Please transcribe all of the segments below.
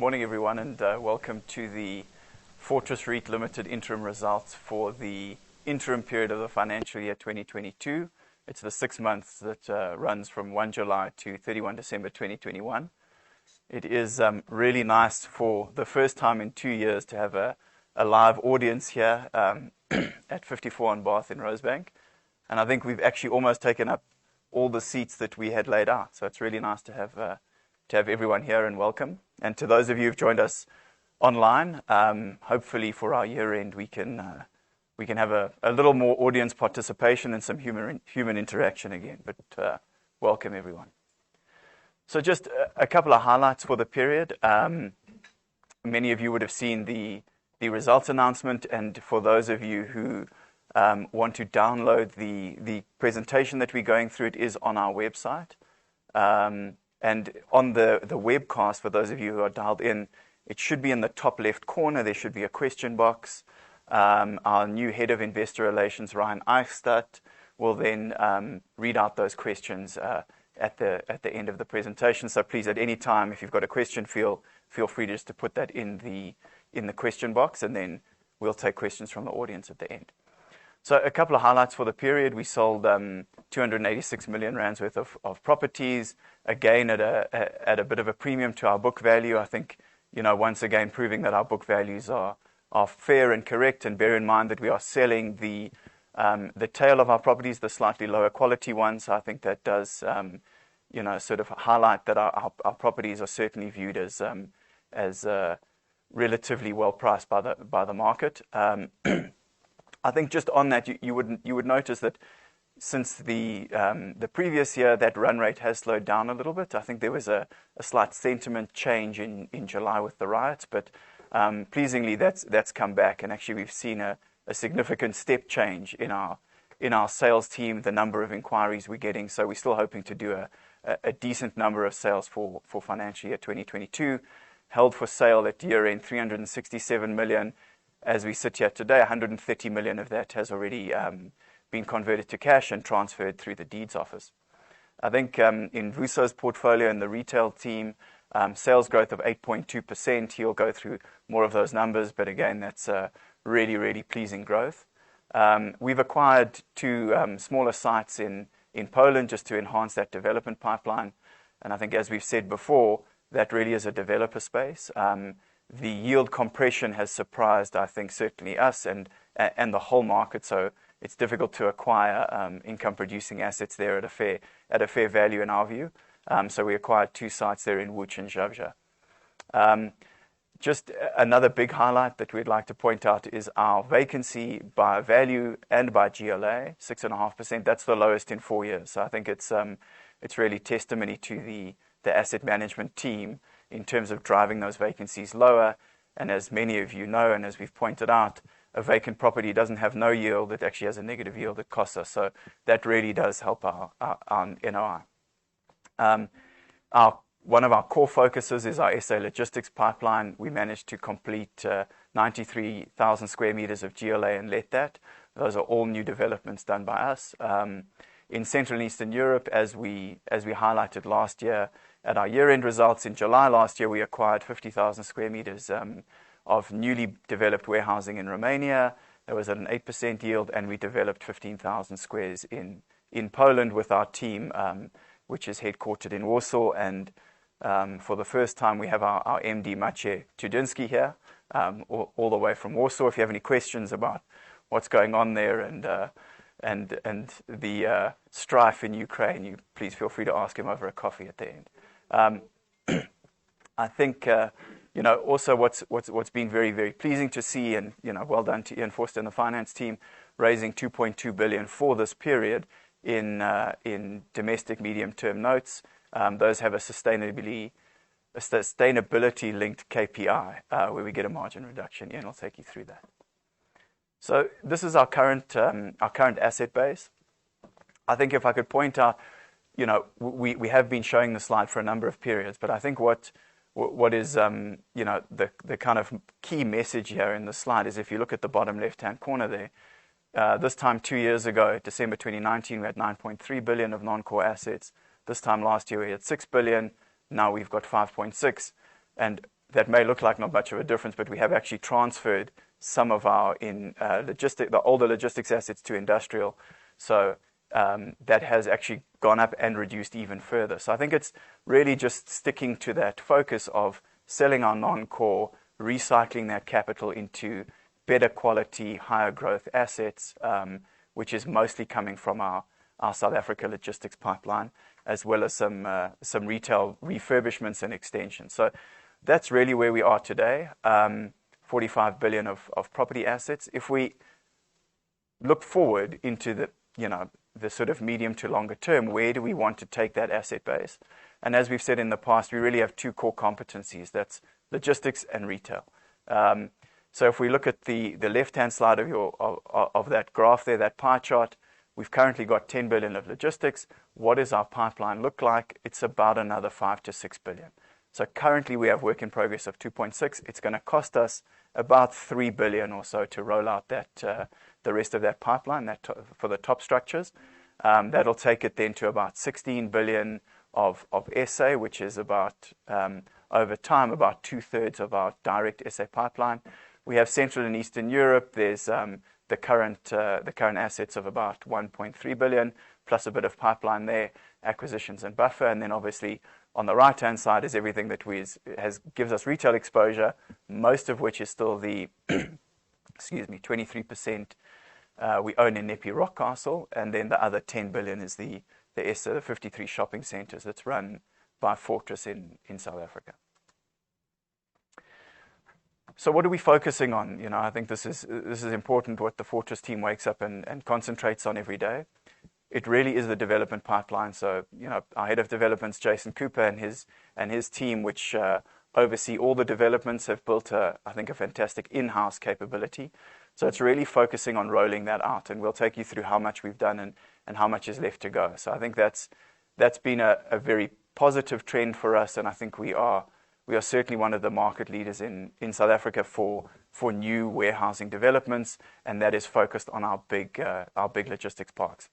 Morning, everyone, and welcome to the Fortress REIT Limited interim results for the interim period of the financial year 2022. It's the 6 months that runs from 1 July to 31 December 2021. It is really nice for the first time in 2 years to have a live audience here at 54 on Bath in Rosebank. And I think we've actually almost taken up all the seats that we had laid out. So it's really nice to have everyone here, and welcome. And to those of you who've joined us online, hopefully for our year end we can have a little more audience participation and some human interaction again. But welcome everyone. So just a couple of highlights for the period. Many of you would have seen the results announcement, and for those of you who want to download the presentation that we're going through, it is on our website. And on the webcast, for those of you who are dialed in, it should be in the top left corner. There should be a question box. Our new head of investor relations, Ryan Eichstadt, will then read out those questions at the end of the presentation. So please, at any time, if you've got a question, feel free just to put that in the question box, and then we'll take questions from the audience at the end. So a couple of highlights for the period. We sold 286 million rands worth of properties, again at a bit of a premium to our book value. I think, once again proving that our book values are fair and correct, and bear in mind that we are selling the tail of our properties, the slightly lower quality ones. So I think that does sort of highlight that our properties are certainly viewed as relatively well priced by the market. I think just on that, you would notice that since the previous year, that run rate has slowed down a little bit. I think there was a slight sentiment change in July with the riots, but pleasingly that's come back, and actually we've seen a significant step change in our sales team, the number of inquiries we're getting. So we're still hoping to do a decent number of sales for financial year 2022. Held for sale at year end 367 million. As we sit here today, 130 million of that has already been converted to cash and transferred through the deeds office. I think in Vuso's portfolio and the retail team, sales growth of 8.2%. He'll go through more of those numbers, but again, that's really, really pleasing growth. We've acquired 2 smaller sites in Poland just to enhance that development pipeline. And I think, as we've said before, that really is a developer space. The yield compression has surprised, I think, certainly us and the whole market. So it's difficult to acquire income-producing assets there at a fair value in our view. So we acquired 2 sites there in Łódź and Żabka. Just another big highlight that we'd like to point out is our vacancy by value and by GLA, 6.5%. That's the lowest in 4 years. So I think it's really testimony to the asset management team in terms of driving those vacancies lower. And as many of you know, and as we've pointed out, a vacant property doesn't have no yield. It actually has a negative yield that costs us. So that really does help our NOI. One of our core focuses is our SA logistics pipeline. We managed to complete 93,000 square meters of GLA and let that. Those are all new developments done by us. In Central and Eastern Europe, as we highlighted last year at our year-end results in July last year, we acquired 50,000 square meters of newly developed warehousing in Romania. That was at an 8% yield, and we developed 15,000 squares in Poland with our team, which is headquartered in Warsaw. And for the first time, we have our MD Maciej Chudyński here, all the way from Warsaw. If you have any questions about what's going on there and the strife in Ukraine, you please feel free to ask him over a coffee at the end. I think also what's been very, very pleasing to see, and well done to Ian Forster and the finance team, raising 2.2 billion for this period in domestic medium-term notes. Those have a sustainability linked KPI where we get a margin reduction. Ian will take you through that. So this is our current asset base. I think if I could point out, we have been showing the slide for a number of periods, but I think what is the kind of key message here in the slide is, if you look at the bottom left-hand corner there, this time 2 years ago, December 2019, we had 9.3 billion of non-core assets. This time last year we had 6 billion. Now we've got 5.6, and that may look like not much of a difference, but we have actually transferred some of our the older logistics assets to industrial. So that has actually gone up and reduced even further. So I think it's really just sticking to that focus of selling our non-core, recycling that capital into better quality, higher growth assets, which is mostly coming from our South Africa logistics pipeline, as well as some retail refurbishments and extensions. So that's really where we are today. 45 billion of property assets. If we look forward into the sort of medium to longer term, where do we want to take that asset base? And as we've said in the past, we really have two core competencies. That's logistics and retail. So if we look at the left-hand side of that graph there, that pie chart, we've currently got 10 billion of logistics. What does our pipeline look like? It's about another 5 to 6 billion. So currently we have work in progress of 2.6. It's going to cost us about 3 billion or so to roll out the rest of that pipeline for the top structures. That'll take it then to about 16 billion of SA, which is about, over time, about 2/3 of our direct SA pipeline. We have Central and Eastern Europe. There's the current assets of about 1.3 billion, plus a bit of pipeline there, acquisitions and buffer. And then obviously on the right-hand side is everything that gives us retail exposure, most of which is still the 23% we own in Nepi Rockcastle, and then the other 10 billion is the 53 shopping centres that's run by Fortress in South Africa. So what are we focusing on? I think this is important, what the Fortress team wakes up and concentrates on every day. It really is the development pipeline. So, our head of developments, Jason Cooper, and his team, which oversee all the developments, have built I think a fantastic in-house capability. So it's really focusing on rolling that out, and we'll take you through how much we've done and how much is left to go. So I think that's been a very positive trend for us, and I think we are certainly one of the market leaders in South Africa for new warehousing developments, and that is focused on our big logistics parks.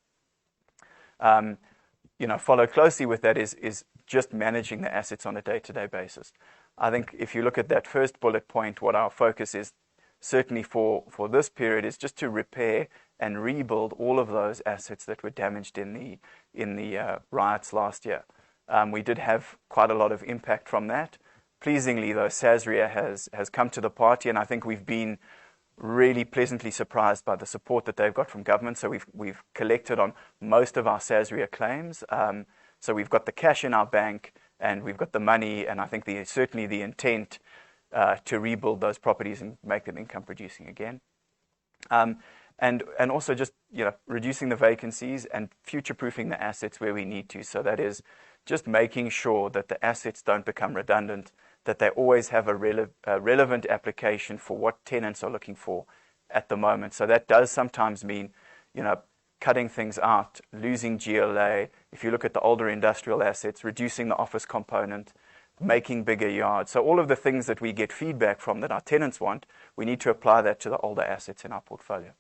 Follow closely with that is just managing the assets on a day-to-day basis. I think if you look at that first bullet point, what our focus is certainly for this period is just to repair and rebuild all of those assets that were damaged in the riots last year. We did have quite a lot of impact from that. Pleasingly, though, Sasria has come to the party, and I think we've been really pleasantly surprised by the support that they've got from government. So we've collected on most of our Sasria claims. So we've got the cash in our bank, and we've got the money, and I think certainly the intent to rebuild those properties and make them income producing again. And also just reducing the vacancies and future-proofing the assets where we need to. So that is just making sure that the assets don't become redundant, that they always have a relevant application for what tenants are looking for at the moment. So that does sometimes mean, cutting things out, losing GLA. If you look at the older industrial assets, reducing the office component, making bigger yards. So all of the things that we get feedback from that our tenants want, we need to apply that to the older assets in our portfolio.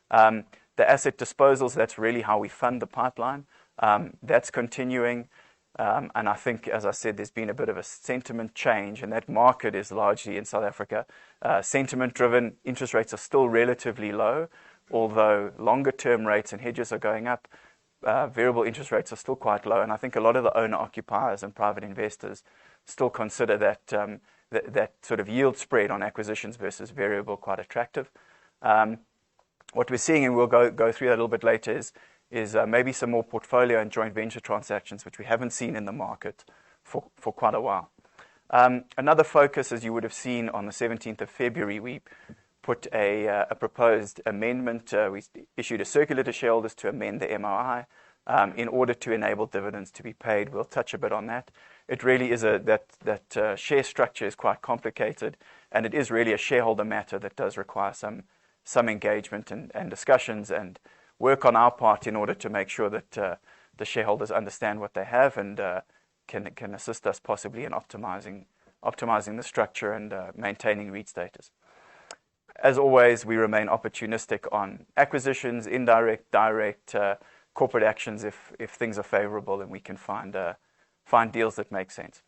The asset disposals, that's really how we fund the pipeline. That's continuing. And I think, as I said, there's been a bit of a sentiment change, and that market is largely in South Africa. Sentiment-driven, interest rates are still relatively low, although longer-term rates and hedges are going up. Variable interest rates are still quite low, and I think a lot of the owner-occupiers and private investors still consider that sort of yield spread on acquisitions versus variable quite attractive. What we're seeing, and we'll go through that a little bit later, is maybe some more portfolio and joint venture transactions, which we haven't seen in the market for quite a while. Another focus, as you would have seen on the 17th of February, we put a proposed amendment. We issued a circular to shareholders to amend the MOI in order to enable dividends to be paid. We'll touch a bit on that. It really is that share structure is quite complicated, and it is really a shareholder matter that does require some engagement and discussions and work on our part in order to make sure that the shareholders understand what they have and can assist us possibly in optimizing the structure and maintaining REIT status. As always, we remain opportunistic on acquisitions, indirect, direct, corporate actions if things are favorable and we can find deals that make sense.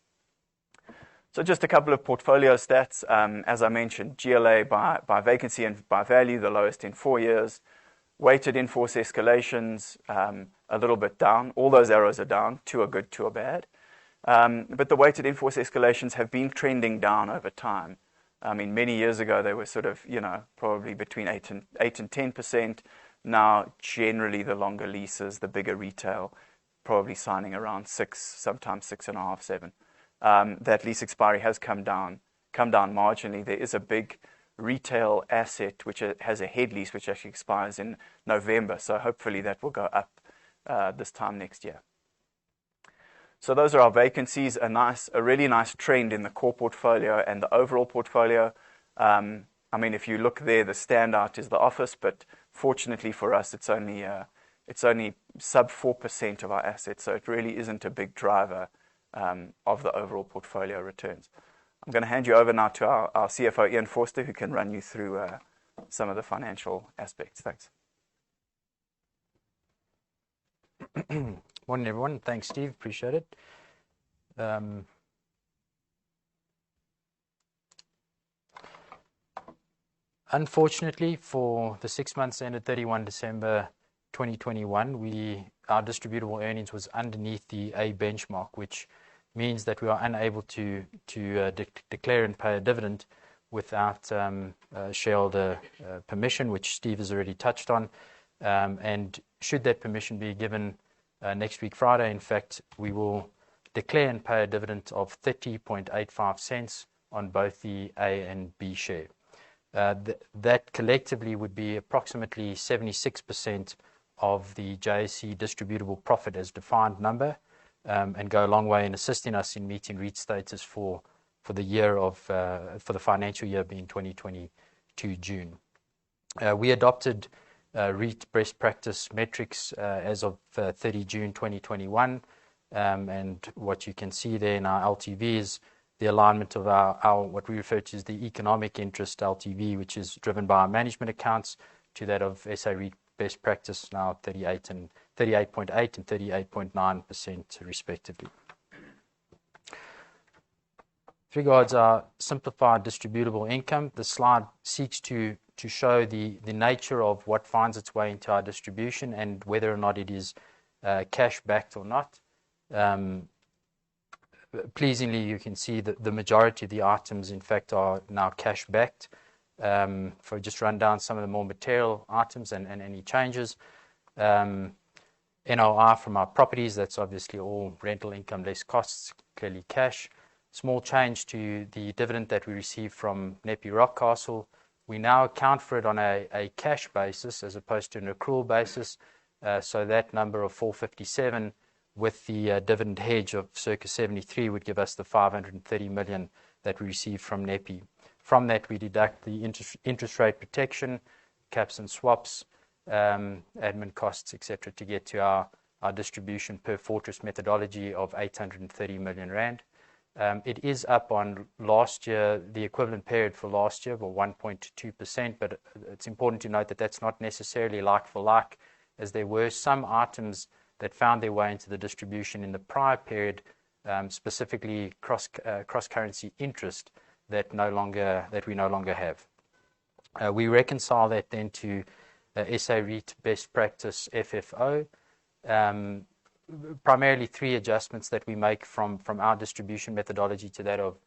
So just a couple of portfolio stats. As I mentioned, GLA by vacancy and by value, the lowest in 4 years. Weighted in-force escalations, a little bit down. All those arrows are down. 2 are good, 2 are bad. But the weighted in-force escalations have been trending down over time. I mean, many years ago, they were sort of, probably between 8 and 10%. Now, generally, the longer leases, the bigger retail, probably signing around 6, sometimes 6.5, 7. That lease expiry has come down marginally. There is a big retail asset which has a head lease which actually expires in November. So hopefully that will go up this time next year. So those are our vacancies. A really nice trend in the core portfolio and the overall portfolio. I mean, if you look there, the standout is the office, but fortunately for us, it's only sub 4% of our assets. So it really isn't a big driver of the overall portfolio returns. I'm going to hand you over now to our CFO, Ian Forster, who can run you through some of the financial aspects. Thanks. Morning, everyone. Thanks, Steve. Appreciate it. Unfortunately, for the 6 months ended 31 December 2021, our distributable earnings was underneath the A benchmark, which means that we are unable to declare and pay a dividend without shareholder permission, which Steve has already touched on. And should that permission be given next week, Friday, in fact, we will declare and pay a dividend of 30.85 cents on both the A and B share. That collectively would be approximately 76% of the JSE distributable profit as defined number, and go a long way in assisting us in meeting REIT status for the year for the financial year being 2022 June. We adopted REIT best practice metrics as of 30 June 2021, and what you can see there in our LTV is the alignment of our what we refer to as the economic interest LTV, which is driven by our management accounts, to that of SA REIT best practice, now 38.8% and 38.9% respectively. With regards our simplified distributable income, the slide seeks to show the nature of what finds its way into our distribution and whether or not it is cash backed or not. Pleasingly, you can see that the majority of the items, in fact, are now cash backed. If I just run down some of the more material items and any changes. NOI from our properties, that's obviously all rental income less costs, clearly cash. Small change to the dividend that we received from Nepi Rockcastle. We now account for it on a cash basis as opposed to an accrual basis. So that number of 457 with the dividend hedge of circa 73 would give us the 530 million that we received from Nepi. From that, we deduct the interest rate protection, caps and swaps, admin costs, etc., to get to our distribution per Fortress methodology of 830 million rand. It is up on last year, the equivalent period for last year, for 1.2%, but it's important to note that that's not necessarily like for like, as there were some items that found their way into the distribution in the prior period, specifically cross-currency interest that we no longer have. We reconcile that then to SA REIT best practice FFO. Primarily 3 adjustments that we make from our distribution methodology to that of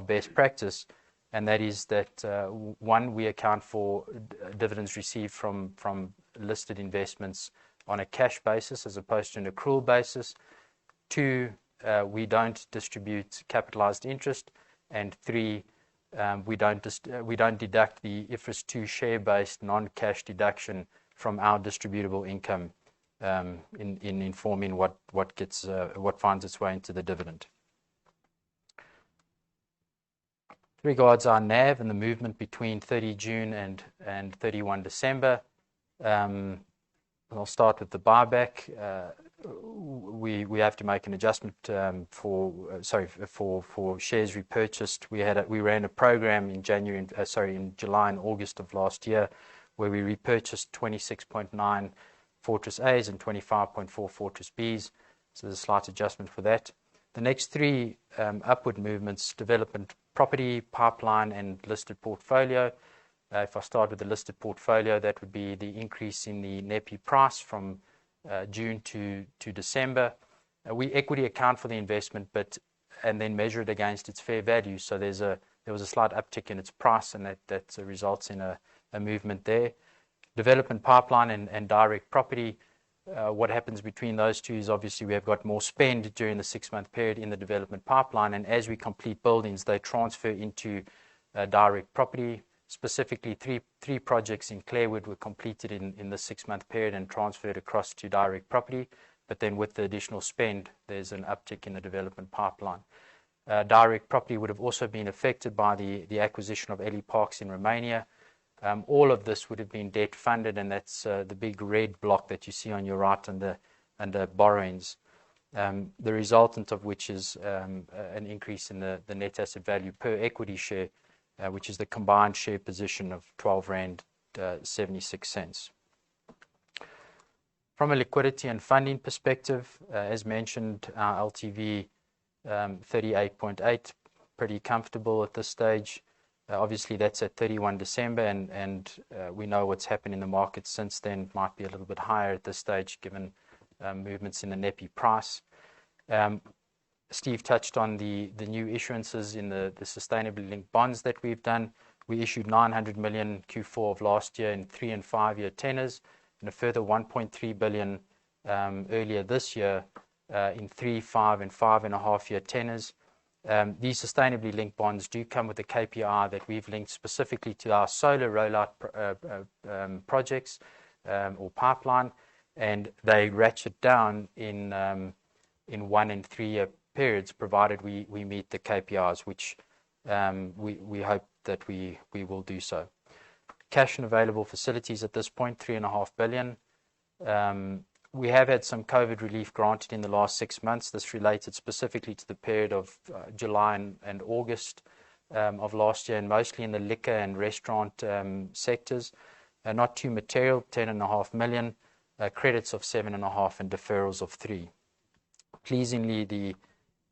best practice, and that is that 1, we account for dividends received from listed investments on a cash basis as opposed to an accrual basis. 2, we don't distribute capitalized interest, and 3, we don't deduct the IFRS 2 share-based non-cash deduction from our distributable income in informing what finds its way into the dividend. With regards our NAV and the movement between 30 June and 31 December, I'll start with the buyback. We have to make an adjustment for shares repurchased. We ran a program in July and August of last year, where we repurchased 26.9 Fortress A's and 25.4 Fortress B's. So there's a slight adjustment for that. The next three upward movements: development property, pipeline, and listed portfolio. If I start with the listed portfolio, that would be the increase in the NEPI price from June to December. We equity account for the investment, and then measure it against its fair value. So there was a slight uptick in its price, and that results in a movement there. Development pipeline and direct property. What happens between those two is obviously we have got more spend during the 6-month period in the development pipeline, and as we complete buildings, they transfer into direct property. Specifically, three projects in Clarewood were completed in the 6-month period and transferred across to direct property. But then with the additional spend, there's an uptick in the development pipeline. Direct property would have also been affected by the acquisition of Ellie Parks in Romania. All of this would have been debt funded, and that's the big red block that you see on your right under borrowings. The resultant of which is an increase in the net asset value per equity share, which is the combined share position of R12.76. From a liquidity and funding perspective, as mentioned, our LTV 38.8, pretty comfortable at this stage. Obviously, that's at 31 December, and we know what's happened in the market since then. Might be a little bit higher at this stage, given movements in the NEPI price. Steve touched on the new issuances in the sustainably linked bonds that we've done. We issued 900 million Q4 of last year in 3- and 5-year tenors, and a further 1.3 billion earlier this year in 3, 5, and 5.5-year tenors. These sustainably linked bonds do come with a KPI that we've linked specifically to our solar rollout projects or pipeline, and they ratchet down in 1- and 3-year periods, provided we meet the KPIs, which we hope that we will do so. Cash and available facilities at this point, 3.5 billion. We have had some COVID relief granted in the last 6 months. This related specifically to the period of July and August of last year, and mostly in the liquor and restaurant sectors. Not too material, 10.5 million, credits of 7.5 million, and deferrals of 3 million. Pleasingly,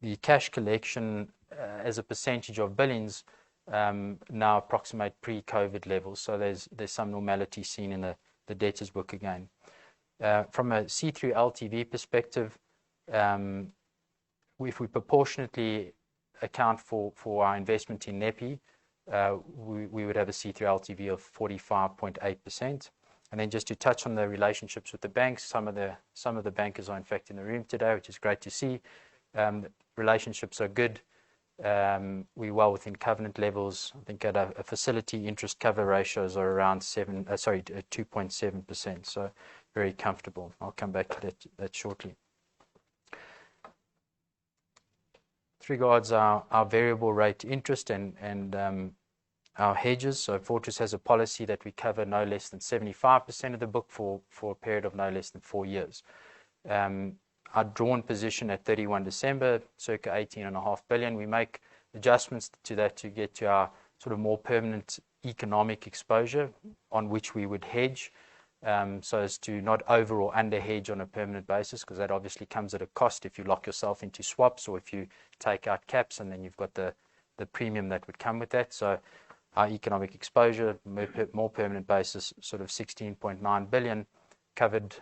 the cash collection as a percentage of billings now approximate pre-COVID levels. So there's some normality seen in the debtors book again. From a see-through LTV perspective, if we proportionately account for our investment in NEPI, we would have a see-through LTV of 45.8%. And then just to touch on the relationships with the banks, some of the bankers are in fact in the room today, which is great to see. Relationships are good. We're well within covenant levels. I think at a facility, interest cover ratios are around 2.7%. So very comfortable. I'll come back to that shortly. With regards our variable rate interest and our hedges, so Fortress has a policy that we cover no less than 75% of the book for a period of no less than 4 years. Our drawn position at 31 December, circa 18.5 billion. We make adjustments to that to get to our sort of more permanent economic exposure on which we would hedge, so as to not over or under hedge on a permanent basis, because that obviously comes at a cost if you lock yourself into swaps or if you take out caps, and then you've got the premium that would come with that. So our economic exposure, more permanent basis, sort of 16.9 billion. Covered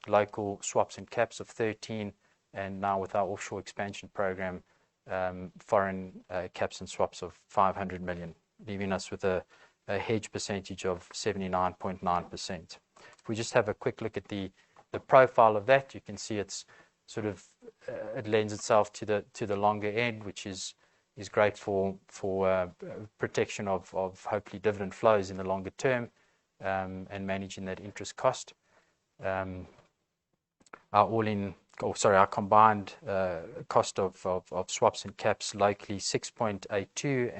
local swaps and caps of 13, and now with our offshore expansion program, foreign caps and swaps of 500 million, leaving us with a hedge percentage of 79.9%. If we just have a quick look at the profile of that, you can see it's sort of it lends itself to the longer end, which is great for protection of hopefully dividend flows in the longer term, and managing that interest cost. Our combined cost of swaps and caps locally 6.82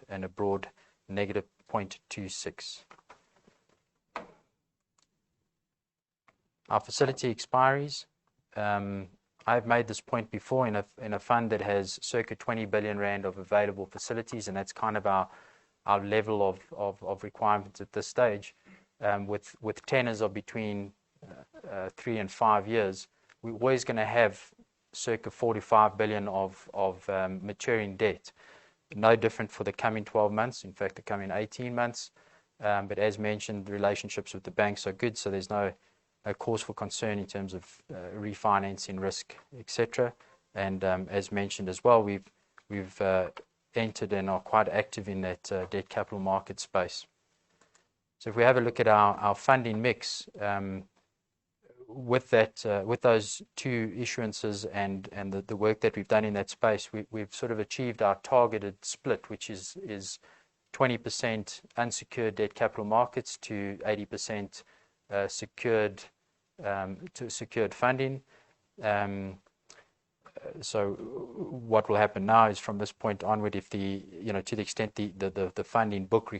and abroad negative 0.26. Our facility expiries. I've made this point before, in a fund that has circa 20 billion rand of available facilities, and that's kind of our level of requirements at this stage. With tenors of between 3 and 5 years, we're always going to have circa 45 billion of maturing debt. No different for the coming 12 months, in fact, the coming 18 months. But as mentioned, relationships with the banks are good, so there's no cause for concern in terms of refinancing risk, etc. And as mentioned as well, we've entered and are quite active in that debt capital market space. So if we have a look at our funding mix, with those two issuances and the work that we've done in that space, we've sort of achieved our targeted split, which is 20% unsecured debt capital markets to 80% secured funding. So what will happen now is from this point onward, if to the extent the funding book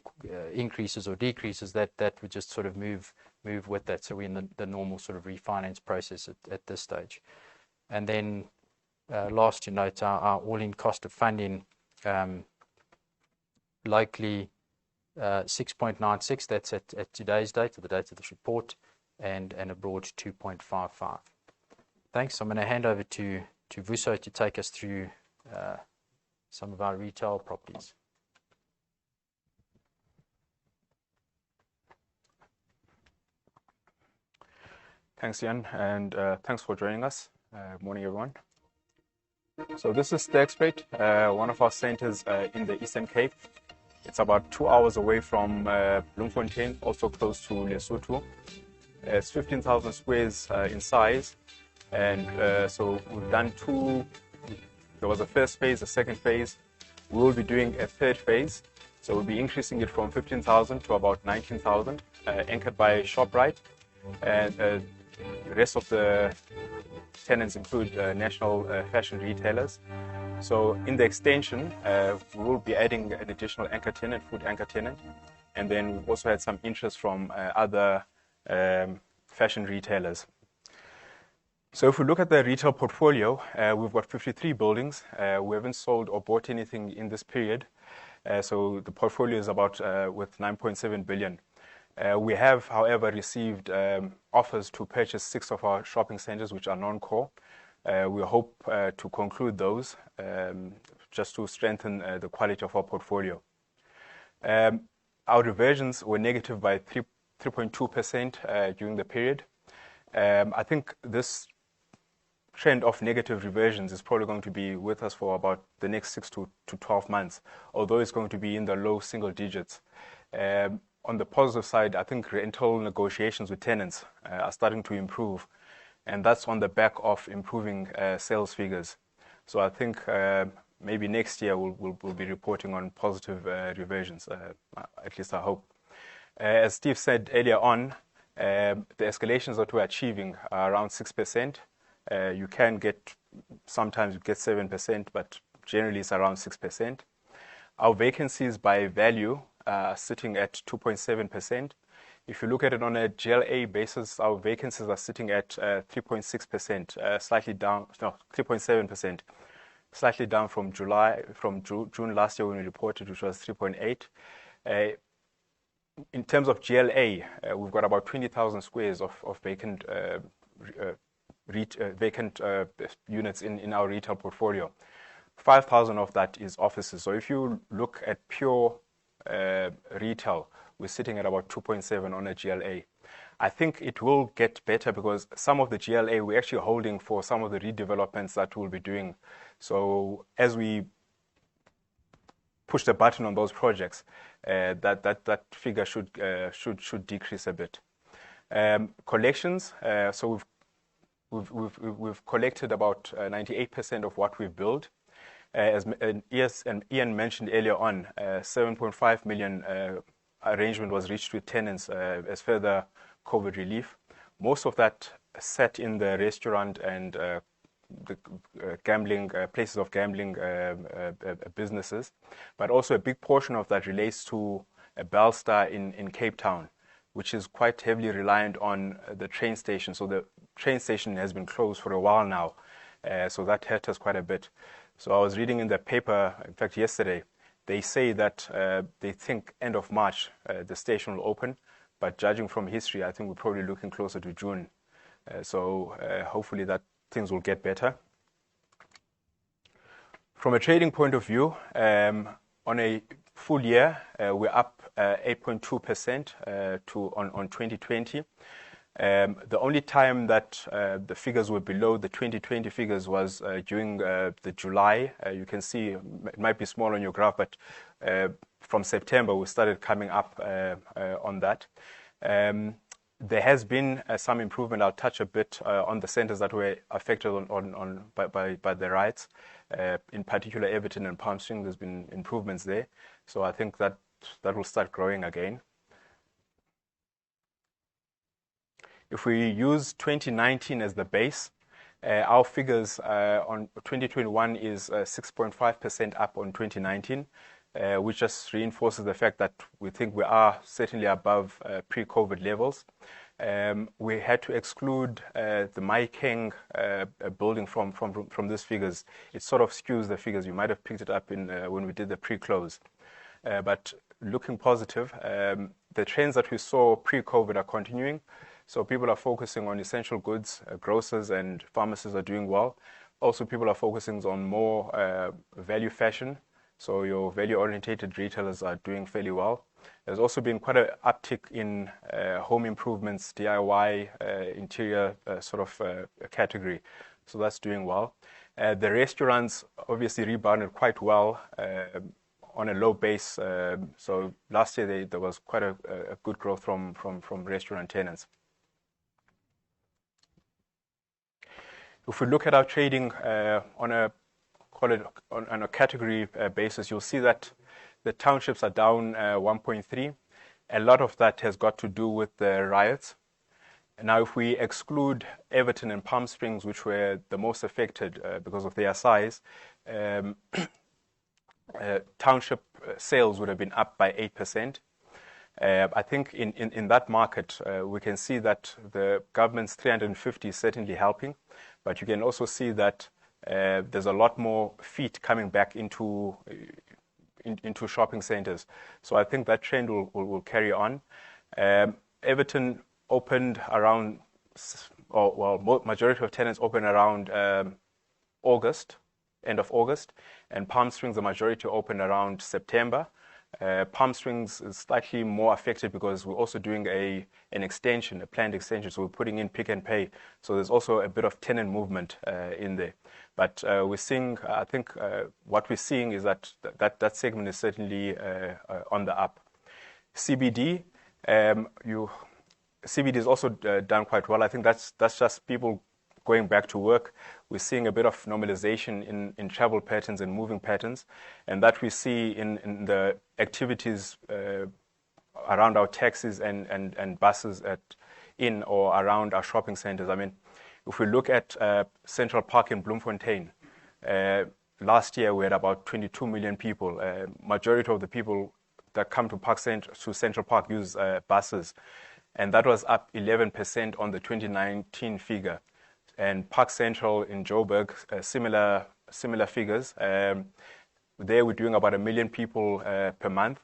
increases or decreases, that would just sort of move with that. So we're in the normal sort of refinance process at this stage. And then last to note, our all-in cost of funding locally 6.96. That's at today's date, or the date of this report, and abroad 2.55. Thanks. I'm going to hand over to Vuso to take us through some of our retail properties. Thanks, Ian, and thanks for joining us. Morning, everyone. So this is Sterkspruit, one of our centers in the Eastern Cape. It's about 2 hours away from Bloemfontein, also close to Lesotho. It's 15,000 squares in size. And so we've done two. There was a first phase, a second phase. We will be doing a third phase. So we'll be increasing it from 15,000 to about 19,000, anchored by ShopRite. And the rest of the tenants include national fashion retailers. So in the extension, we will be adding an additional anchor tenant, food anchor tenant. And then we've also had some interest from other fashion retailers. So if we look at the retail portfolio, we've got 53 buildings. We haven't sold or bought anything in this period. So the portfolio is about with 9.7 billion. We have, however, received offers to purchase 6 of our shopping centers, which are non-core. We hope to conclude those just to strengthen the quality of our portfolio. Our reversions were negative by 3.2% during the period. I think this trend of negative reversions is probably going to be with us for about the next 6 to 12 months, although it's going to be in the low single digits. On the positive side, I think rental negotiations with tenants are starting to improve, and that's on the back of improving sales figures. So I think maybe next year we'll be reporting on positive reversions, at least I hope. As Steve said earlier on, the escalations that we're achieving are around 6%. You can get, sometimes you get 7%, but generally it's around 6%. Our vacancies by value are sitting at 2.7%. If you look at it on a GLA basis, our vacancies are sitting at 3.6%, slightly down, no, 3.7%, slightly down from June last year when we reported, which was 3.8. In terms of GLA, we've got about 20,000 squares of vacant units in our retail portfolio. 5,000 of that is offices. So if you look at pure retail, we're sitting at about 2.7 on a GLA. I think it will get better because some of the GLA we're actually holding for some of the redevelopments that we'll be doing. So as we push the button on those projects, that figure should decrease a bit. Collections. So we've collected about 98% of what we've billed. As Ian mentioned earlier on, 7.5 million arrangement was reached with tenants as further COVID relief. Most of that sat in the restaurant and the gambling places of gambling businesses, but also a big portion of that relates to a Bellstar in Cape Town, which is quite heavily reliant on the train station. So the train station has been closed for a while now, so that hurt us quite a bit. So I was reading in the paper, in fact yesterday, they say that they think end of March the station will open, but judging from history, I think we're probably looking closer to June. So hopefully that things will get better. From a trading point of view, on a full year, we're up 8.2% on 2020. The only time that the figures were below the 2020 figures was during the July. You can see it might be small on your graph, but from September we started coming up on that. There has been some improvement. I'll touch a bit on the centers that were affected by the riots. In particular, Everton and Palm Springs, there's been improvements there. So I think that will start growing again. If we use 2019 as the base, our figures on 2021 is 6.5% up on 2019, which just reinforces the fact that we think we are certainly above pre-COVID levels. We had to exclude the Maikeng building from these figures. It sort of skews the figures. You might have picked it up in when we did the pre-close. But looking positive, the trends that we saw pre-COVID are continuing. So people are focusing on essential goods, grocers and pharmacies are doing well. Also, people are focusing on more value fashion. So your value-orientated retailers are doing fairly well. There's also been quite an uptick in home improvements, DIY, interior sort of category. So that's doing well. The restaurants obviously rebounded quite well on a low base. So last year there was quite a good growth from restaurant tenants. If we look at our trading on a category basis, you'll see that the townships are down 1.3. A lot of that has got to do with the riots. Now, if we exclude Everton and Palm Springs, which were the most affected because of their size, township sales would have been up by 8%. I think in that market, we can see that the government's 350 is certainly helping, but you can also see that there's a lot more feet coming back into shopping centers. So I think that trend will carry on. Everton opened around, majority of tenants opened around August, end of August, and Palm Springs, the majority opened around September. Palm Springs is slightly more affected because we're also doing an extension, a planned extension. So we're putting in Pick and Pay. So there's also a bit of tenant movement in there. But we're seeing, I think, what we're seeing is that segment is certainly on the up. CBD, CBD is also done quite well. I think that's just people going back to work. We're seeing a bit of normalization in travel patterns and moving patterns, and that we see in the activities around our taxis and buses in or around our shopping centers. I mean, if we look at Central Park in Bloemfontein, last year we had about 22 million people. Majority of the people that come to Central Park use buses, and that was up 11% on the 2019 figure. And Park Central in Joburg, similar figures. There we're doing about 1 million people per month.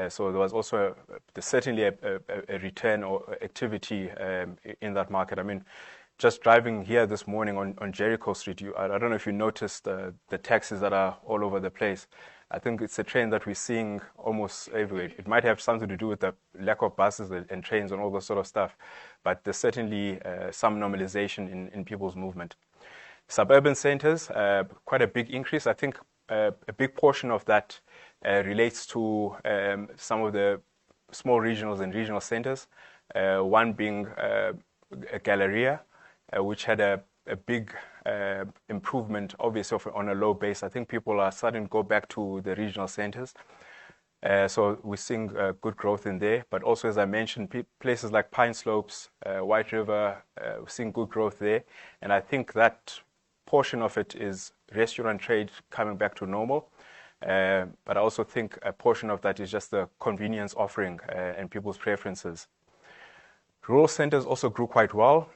So there was also certainly a return or activity in that market. I mean, just driving here this morning on Jericho Street, I don't know if you noticed the taxis that are all over the place. I think it's a trend that we're seeing almost everywhere. It might have something to do with the lack of buses and trains and all that sort of stuff, but there's certainly some normalization in people's movement. Suburban centers, quite a big increase. I think a big portion of that relates to some of the small regionals and regional centers, one being Galleria, which had a big improvement, obviously, on a low base. I think people are starting to go back to the regional centers. So we're seeing good growth in there. But also, as I mentioned, places like Pine Slopes, White River, we're seeing good growth there. And I think that portion of it is restaurant trade coming back to normal. But I also think a portion of that is just the convenience offering and people's preferences. Rural centers also grew quite well.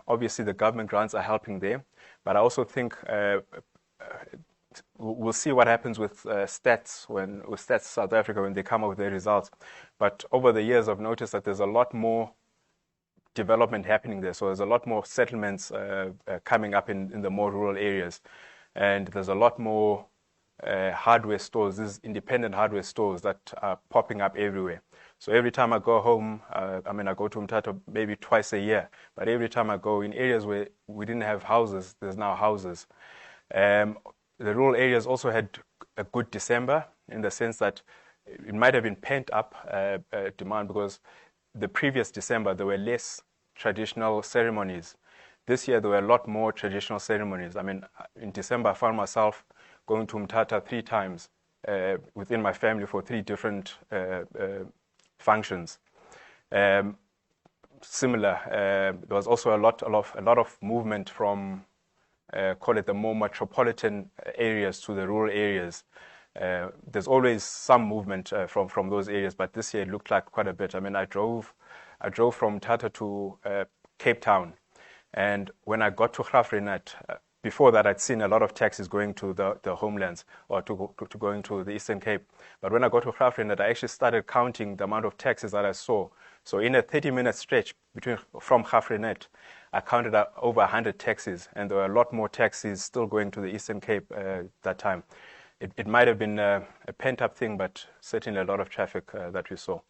Obviously, the government grants are helping there, but I also think we'll see what happens with Stats South Africa when they come up with their results. But over the years, I've noticed that there's a lot more development happening there. So there's a lot more settlements coming up in the more rural areas. and there's a lot more hardware stores, these independent hardware stores that are popping up everywhere. So every time I go home, I go to Mthatha maybe twice a year, but every time I go in areas where we didn't have houses, there's now houses. The rural areas also had a good December in the sense that it might have been pent up demand, because the previous December there were less traditional ceremonies. This year there were a lot more traditional ceremonies. In December I found myself going to Mthatha 3 times within my family for 3 different functions. Similar, there was also a lot of movement from call it the more metropolitan areas to the rural areas. There's always some movement from those areas, but this year it looked like quite a bit. I drove from Mthatha to Cape Town, and when I got to Graaff-Reinet, before that I'd seen a lot of taxis going to the homelands or to going to the Eastern Cape. But when I got to Graaff-Reinet, I actually started counting the amount of taxis that I saw. So in a 30-minute stretch from Graaff-Reinet, I counted over 100 taxis, and there were a lot more taxis still going to the Eastern Cape that time. It might have been a pent-up thing, but certainly a lot of traffic that we saw.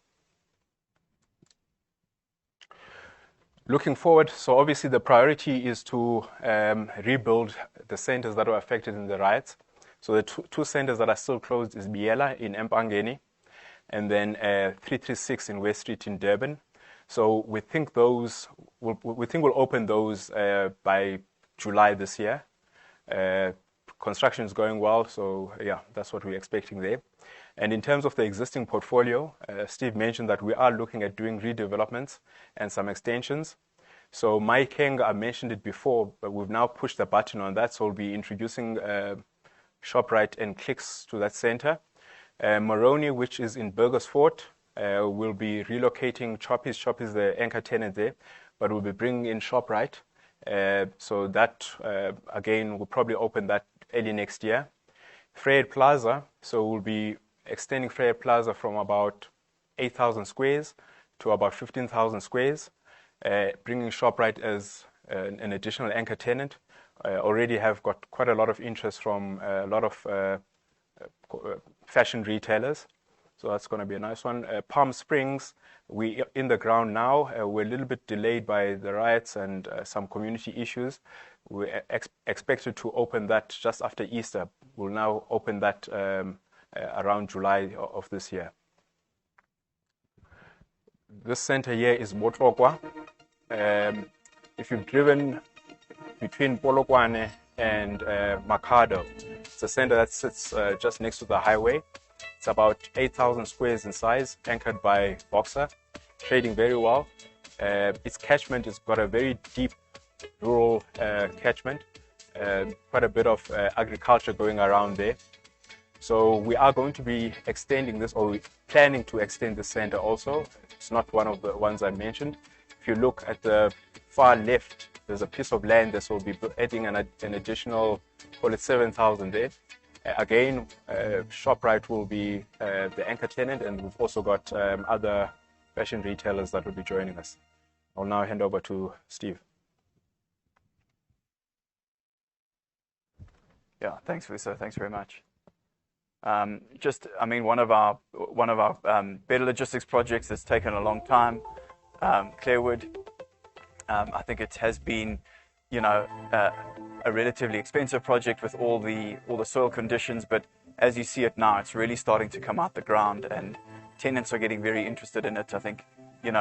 Looking forward, so obviously the priority is to rebuild the centers that were affected in the riots. So the two centers that are still closed is Biela in Empangeni, and then 336 in West Street in Durban. So we think we'll open those by July this year. Construction is going well, so yeah, that's what we're expecting there. And in terms of the existing portfolio, Steve mentioned that we are looking at doing redevelopments and some extensions. So Maikeng, I mentioned it before, but we've now pushed the button on that, so we'll be introducing ShopRite and Clicks to that center. Moroni, which is in Burgersfort, will be relocating Choppies. Choppies is the anchor tenant there, but we'll be bringing in ShopRite. So that, again, we'll probably open that early next year. Fred Plaza, so we'll be extending Fred Plaza from about 8,000 squares to about 15,000 squares, bringing ShopRite as an additional anchor tenant. Already have got quite a lot of interest from a lot of fashion retailers, so that's going to be a nice one. Palm Springs, we in the ground now. We're a little bit delayed by the riots and some community issues. We're expected to open that just after Easter. We'll now open that around July of this year. This center here is Botlokwa. If you've driven between Polokwane and Makhado, it's a center that sits just next to the highway. It's about 8,000 squares in size, anchored by Boxer, trading very well. Its catchment has got a very deep rural catchment, quite a bit of agriculture going around there. So we are going to be extending this, or we're planning to extend the center also. It's not one of the ones I mentioned. If you look at the far left, there's a piece of land that will be adding an additional, call it 7,000 there. Again, ShopRite will be the anchor tenant, and we've also got other fashion retailers that will be joining us. I'll now hand over to Steve. Yeah, thanks, Vuso. Thanks very much. One of our better logistics projects that's taken a long time, Clearwood. I think it has been, a relatively expensive project with all the soil conditions, but as you see it now, it's really starting to come out the ground, and tenants are getting very interested in it. I think,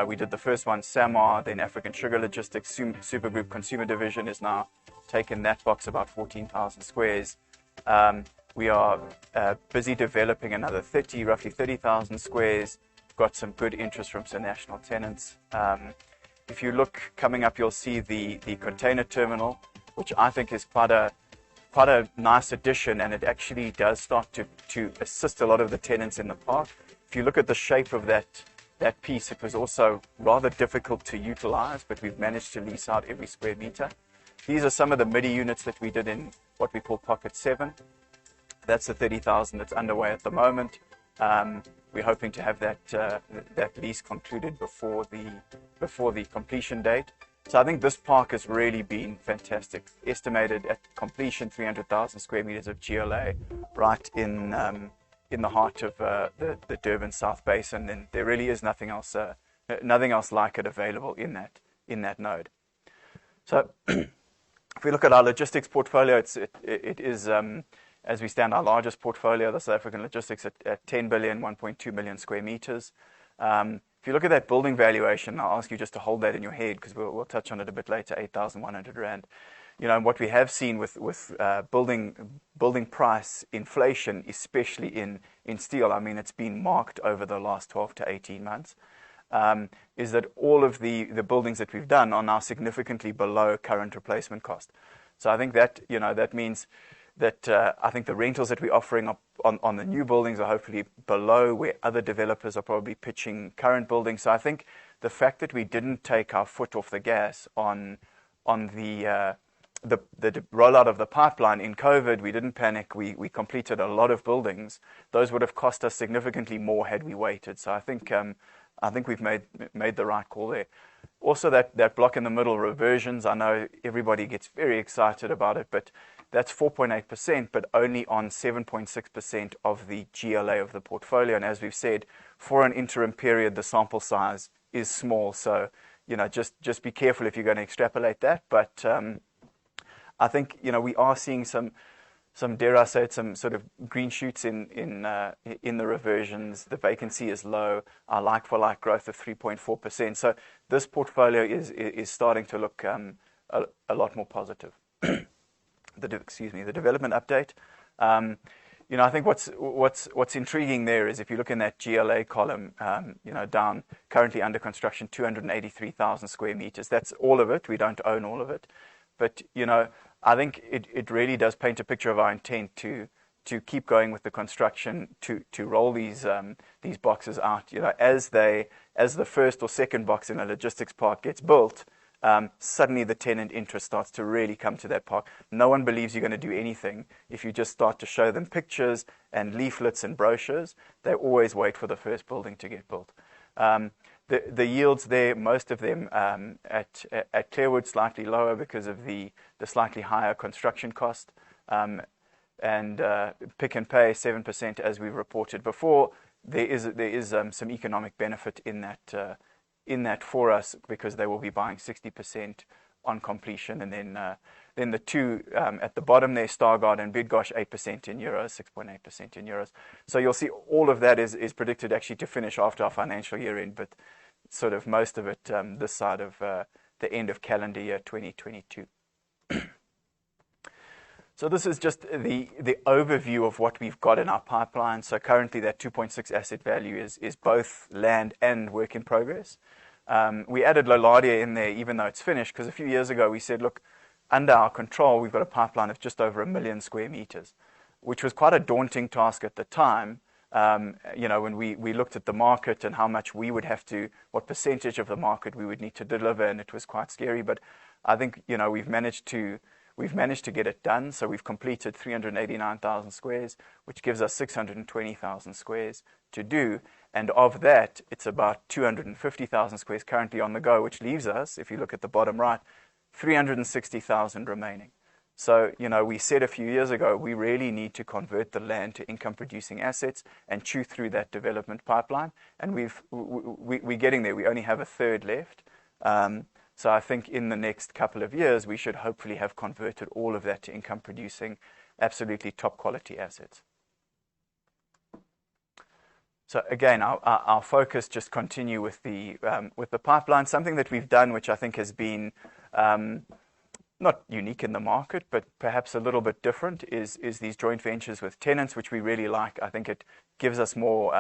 we did the first one, Samar, then African Sugar Logistics, Supergroup Consumer Division is now taken that box, about 14,000 squares. We are busy developing another roughly 30,000 squares. Got some good interest from some national tenants. If you look coming up, you'll see the container terminal, which I think is quite a nice addition, and it actually does start to assist a lot of the tenants in the park. If you look at the shape of that piece, it was also rather difficult to utilize, but we've managed to lease out every square meter. These are some of the MIDI units that we did in what we call Pocket 7. That's the 30,000 that's underway at the moment. We're hoping to have that lease concluded before the completion date. So I think this park has really been fantastic. Estimated at completion 300,000 square meters of GLA, right in the heart of the Durban South Basin, and there really is nothing else like it available in that node. So if we look at our logistics portfolio, it is as we stand our largest portfolio, the South African logistics at 10 billion, 1.2 million square meters. If you look at that building valuation, I'll ask you just to hold that in your head because we'll touch on it a bit later, 8,100 Rand. You know, what we have seen with building price inflation, especially in steel, I mean, it's been marked over the last 12 to 18 months, is that all of the buildings that we've done are now significantly below current replacement cost. So I think that, you know, that means that I think the rentals that we're offering on the new buildings are hopefully below where other developers are probably pitching current buildings. So I think the fact that we didn't take our foot off the gas on the rollout of the pipeline in COVID, we didn't panic. We completed a lot of buildings. Those would have cost us significantly more had we waited. So I think we've made the right call there. Also, that block in the middle, reversions, I know everybody gets very excited about it, but that's 4.8%, but only on 7.6% of the GLA of the portfolio. And as we've said, for an interim period, the sample size is small. So, you know, just be careful if you're going to extrapolate that. But I think, you know, we are seeing some dare I say it, some sort of green shoots in the reversions. The vacancy is low. Our like-for-like growth of 3.4%. So this portfolio is starting to look a lot more positive. The development update. You know, I think what's intriguing there is if you look in that GLA column, you know, down currently under construction 283,000 square meters. That's all of it. We don't own all of it, but you know, I think it really does paint a picture of our intent to keep going with the construction, to roll these boxes out. You know, as the first or second box in a logistics park gets built, suddenly the tenant interest starts to really come to that park. No one believes you're going to do anything if you just start to show them pictures and leaflets and brochures. They always wait for the first building to get built. The yields there, most of them at Clearwood, slightly lower because of the slightly higher construction cost. And Pick and Pay 7%, as we've reported before. There is some economic benefit in that for us because they will be buying 60% on completion, and then the two at the bottom there, Stargard and Bidgosh, 8% in euros, 6.8% in euros. So you'll see all of that is predicted actually to finish after our financial year end, but sort of most of it this side of the end of calendar year 2022. So this is just the overview of what we've got in our pipeline. So currently that 2.6 asset value is both land and work in progress. We added Loladia in there even though it's finished, because a few years ago we said, look, under our control we've got a pipeline of just over 1 million square meters, which was quite a daunting task at the time. You know, when we looked at the market and how much we would have to, what percentage of the market we would need to deliver, and it was quite scary. But I think, you know, we've managed to get it done. So we've completed 389,000 squares, which gives us 620,000 squares to do. And of that, it's about 250,000 squares currently on the go, which leaves us, if you look at the bottom right, 360,000 remaining. So, you know, we said a few years ago, we really need to convert the land to income-producing assets and chew through that development pipeline. And we're getting there. We only have a third left. So I think in the next couple of years, we should hopefully have converted all of that to income-producing, absolutely top-quality assets. So again, our focus just continue with the pipeline. Something that we've done, which I think has been not unique in the market, but perhaps a little bit different, is these joint ventures with tenants, which we really like. I think it gives us more,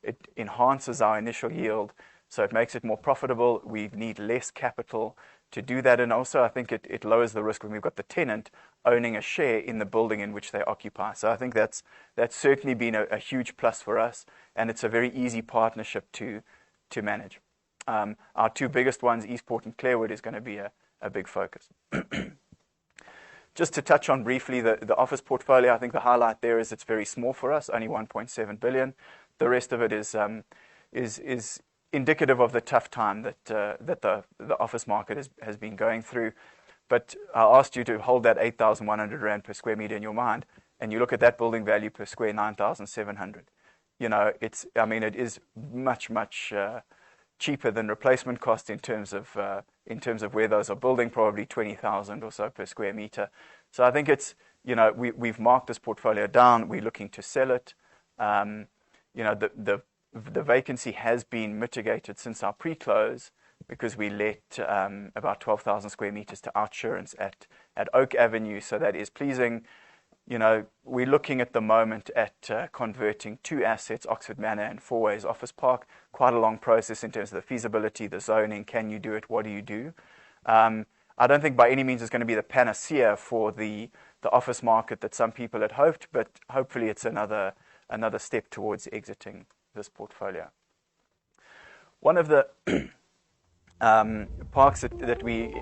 it enhances our initial yield, so it makes it more profitable. We need less capital to do that, and also I think it lowers the risk when we've got the tenant owning a share in the building in which they occupy. So I think that's certainly been a huge plus for us, and it's a very easy partnership to manage. Our two biggest ones, Eastport and Clearwood, is going to be a big focus. Just to touch on briefly the office portfolio, I think the highlight there is it's very small for us, only 1.7 billion. The rest of it is indicative of the tough time that the office market has been going through. But I asked you to hold that 8,100 rand per square meter in your mind, and you look at that building value per square, 9,700. It is much cheaper than replacement cost in terms of where those are building, probably 20,000 or so per square meter. So I think it's, we've marked this portfolio down. We're looking to sell it. The vacancy has been mitigated since our pre-close, because we let about 12,000 square meters to Outsurance at Oak Avenue, so that is pleasing. We're looking at the moment at converting 2 assets, Oxford Manor and Fourways Office Park. Quite a long process in terms of the feasibility, the zoning. Can you do it? What do you do? I don't think by any means it's going to be the panacea for the office market that some people had hoped, but hopefully it's another step towards exiting this portfolio. One of the parks that we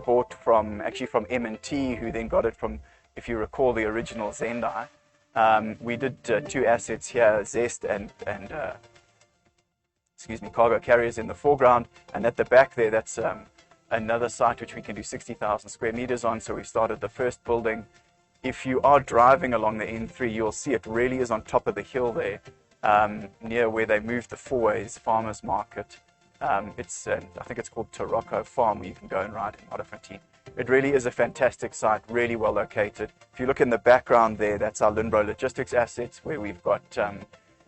bought from M&T, who then got it from, if you recall, the original Zendai. We did 2 assets here, Zest and Cargo Carriers in the foreground, and at the back there, that's another site which we can do 60,000 square meters on. So we started the first building. If you are driving along the N3, you'll see it really is on top of the hill there, near where they moved the Fourways Farmers Market. I think it's called Tarocco Farm, where you can go and ride in Modderfontein. It really is a fantastic site, really well located. If you look in the background there, that's our Linbro Logistics assets, where we've got,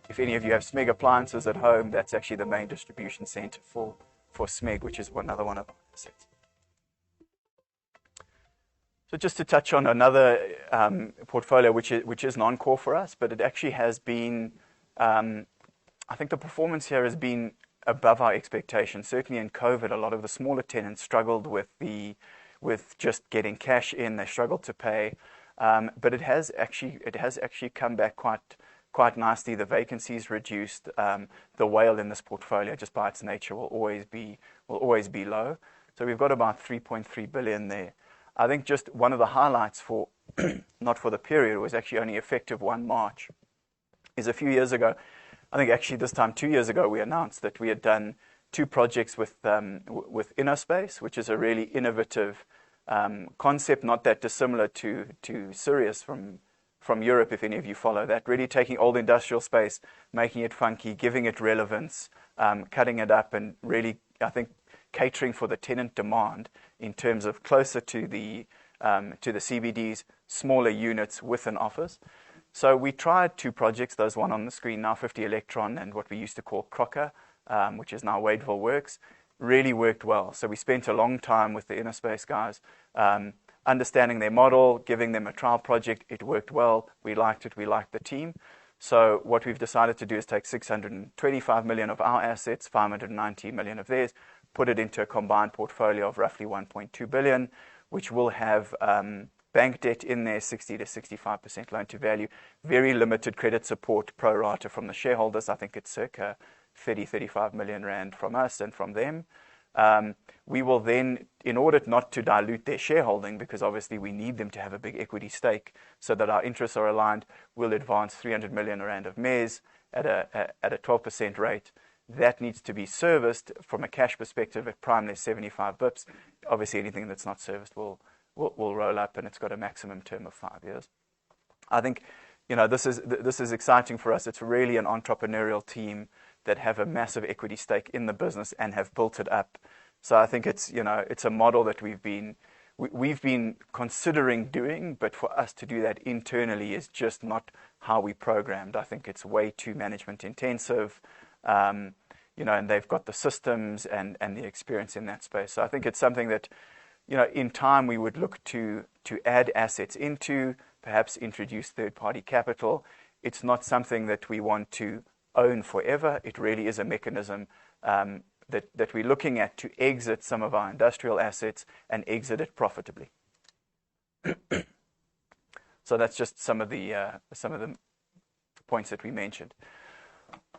if any of you have Smeg appliances at home, that's actually the main distribution center for Smeg, which is another one of our assets. So just to touch on another portfolio which is non-core for us, but it actually has been, I think the performance here has been above our expectations. Certainly in COVID, a lot of the smaller tenants struggled with just getting cash in. They struggled to pay, but it has actually come back quite nicely. The vacancies reduced. The WALE in this portfolio, just by its nature, will always be low. So we've got about 3.3 billion there. I think just one of the highlights for, not for the period, was actually only effective 1 March, is a few years ago. I think actually this time 2 years ago, we announced that we had done 2 projects with InnoSpace, which is a really innovative concept, not that dissimilar to Sirius from Europe, if any of you follow that. Really taking old industrial space, making it funky, giving it relevance, cutting it up, and really, I think, catering for the tenant demand in terms of closer to the CBDs, smaller units with an office. So we tried 2 projects. Those one on the screen now, 50 Electron and what we used to call Crocker, which is now Wadeville Works, really worked well. So we spent a long time with the InnoSpace guys, understanding their model, giving them a trial project. It worked well. We liked it. We liked the team. So what we've decided to do is take 625 million of our assets, 590 million of theirs, put it into a combined portfolio of roughly 1.2 billion, which will have bank debt in there, 60 to 65% loan to value, very limited credit support pro rata from the shareholders. I think it's circa 35 million rand from us and from them. We will then, in order not to dilute their shareholding, because obviously we need them to have a big equity stake so that our interests are aligned, we'll advance 300 million rand of MES at a 12% rate. That needs to be serviced from a cash perspective at prime less 75 bips. Obviously, anything that's not serviced will roll up, and it's got a maximum term of 5 years. I think, this is exciting for us. It's really an entrepreneurial team that have a massive equity stake in the business and have built it up. So I think it's a model that we've been considering doing, but for us to do that internally is just not how we programmed. I think it's way too management intensive. And they've got the systems and the experience in that space. So I think it's something that, in time we would look to add assets into, perhaps introduce third-party capital. It's not something that we want to own forever. It really is a mechanism that we're looking at to exit some of our industrial assets and exit it profitably. So that's just some of the points that we mentioned.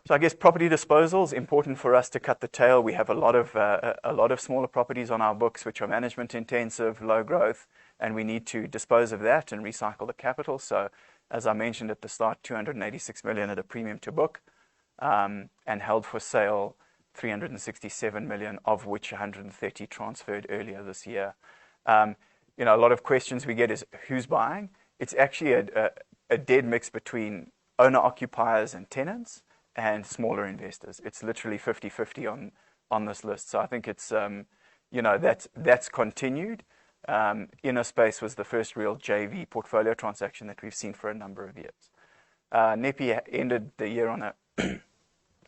So I guess property disposals, important for us to cut the tail. We have a lot of smaller properties on our books which are management intensive, low growth, and we need to dispose of that and recycle the capital. So as I mentioned at the start, 286 million at a premium to book, and held for sale 367 million, of which 130 transferred earlier this year. A lot of questions we get is who's buying? It's actually a dead mix between owner-occupiers and tenants and smaller investors. It's literally 50-50 on this list. So I think it's, that's continued. InnoSpace was the first real JV portfolio transaction that we've seen for a number of years. NEPI ended the year on a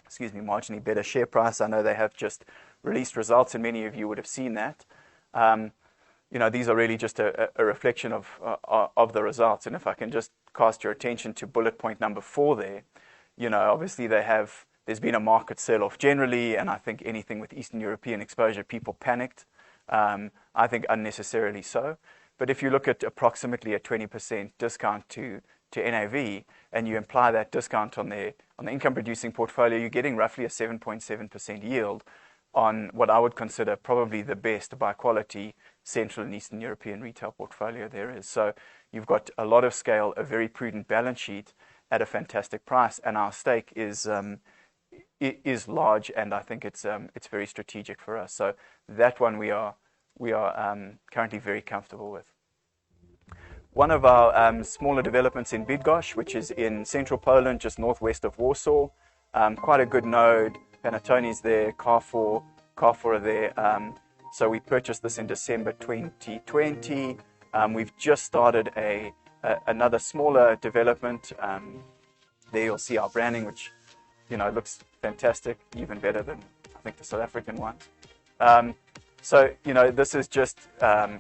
marginally better share price. I know they have just released results, and many of you would have seen that. These are really just a reflection of the results. And if I can just cast your attention to bullet point number 4 there, obviously there's been a market sell-off generally, and I think anything with Eastern European exposure, people panicked. I think unnecessarily so. But if you look at approximately a 20% discount to NAV, and you apply that discount on the income-producing portfolio, you're getting roughly a 7.7% yield on what I would consider probably the best by quality Central and Eastern European retail portfolio there is. So you've got a lot of scale, a very prudent balance sheet at a fantastic price, and our stake is large, and I think it's very strategic for us. So that one we are currently very comfortable with. One of our smaller developments in Bydgoszcz, which is in central Poland, just northwest of Warsaw, quite a good node. Panettone's there, Carrefour are there. So we purchased this in December 2020. We've just started another smaller development. There you'll see our branding, which looks fantastic, even better than I think the South African one. So this is just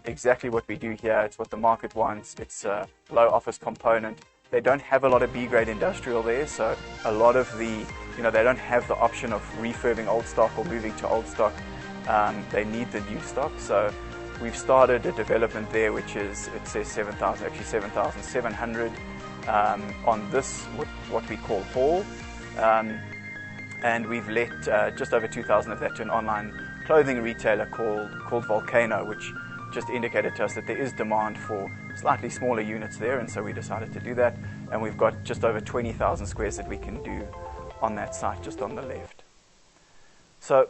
exactly what we do here. It's what the market wants. It's a low office component. They don't have a lot of B-grade industrial there, so a lot of they don't have the option of refurbing old stock or moving to old stock. They need the new stock. So we've started a development there, which is, it says 7,700 on this, what we call hall. And we've let just over 2,000 of that to an online clothing retailer called Volcano, which just indicated to us that there is demand for slightly smaller units there, and so we decided to do that. And we've got just over 20,000 squares that we can do on that site, just on the left. So,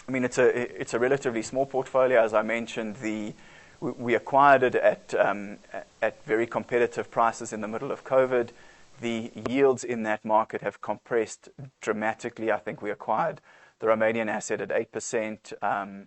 it's a relatively small portfolio, as I mentioned. We acquired it at very competitive prices in the middle of COVID. The yields in that market have compressed dramatically. I think we acquired the Romanian asset at 8%.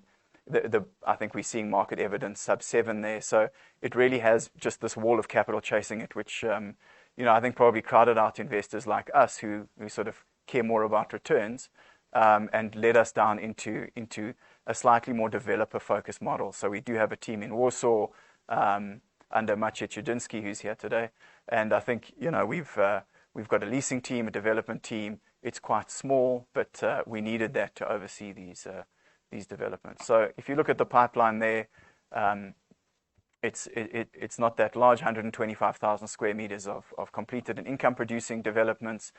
I think we're seeing market evidence sub-7 there. So it really has just this wall of capital chasing it, which I think probably crowded out investors like us who sort of care more about returns, and led us down into a slightly more developer-focused model. So we do have a team in Warsaw under Maciej Chudyński, who's here today. And I think we've got a leasing team, a development team. It's quite small, but we needed that to oversee these developments. So if you look at the pipeline there, it's not that large, 125,000 square meters of completed and income-producing developments,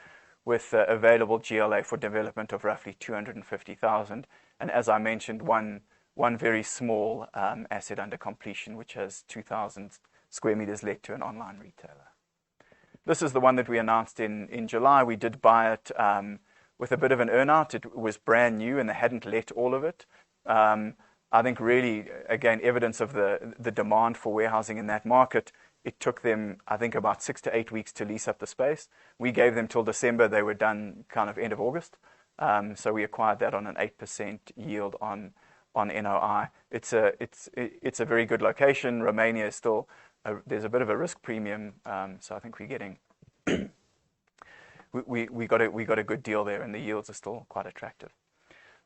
with available GLA for development of roughly 250,000. And as I mentioned, one very small asset under completion, which has 2,000 square meters let to an online retailer. This is the one that we announced in July. We did buy it with a bit of an earnout. It was brand new, and they hadn't let all of it. I think really, again, evidence of the demand for warehousing in that market. It took them, I think, about 6 to 8 weeks to lease up the space. We gave them till December. They were done kind of end of August. So we acquired that on an 8% yield on NOI. It's a very good location. Romania is still there's a bit of a risk premium, so I think we're getting we got a good deal there, and the yields are still quite attractive.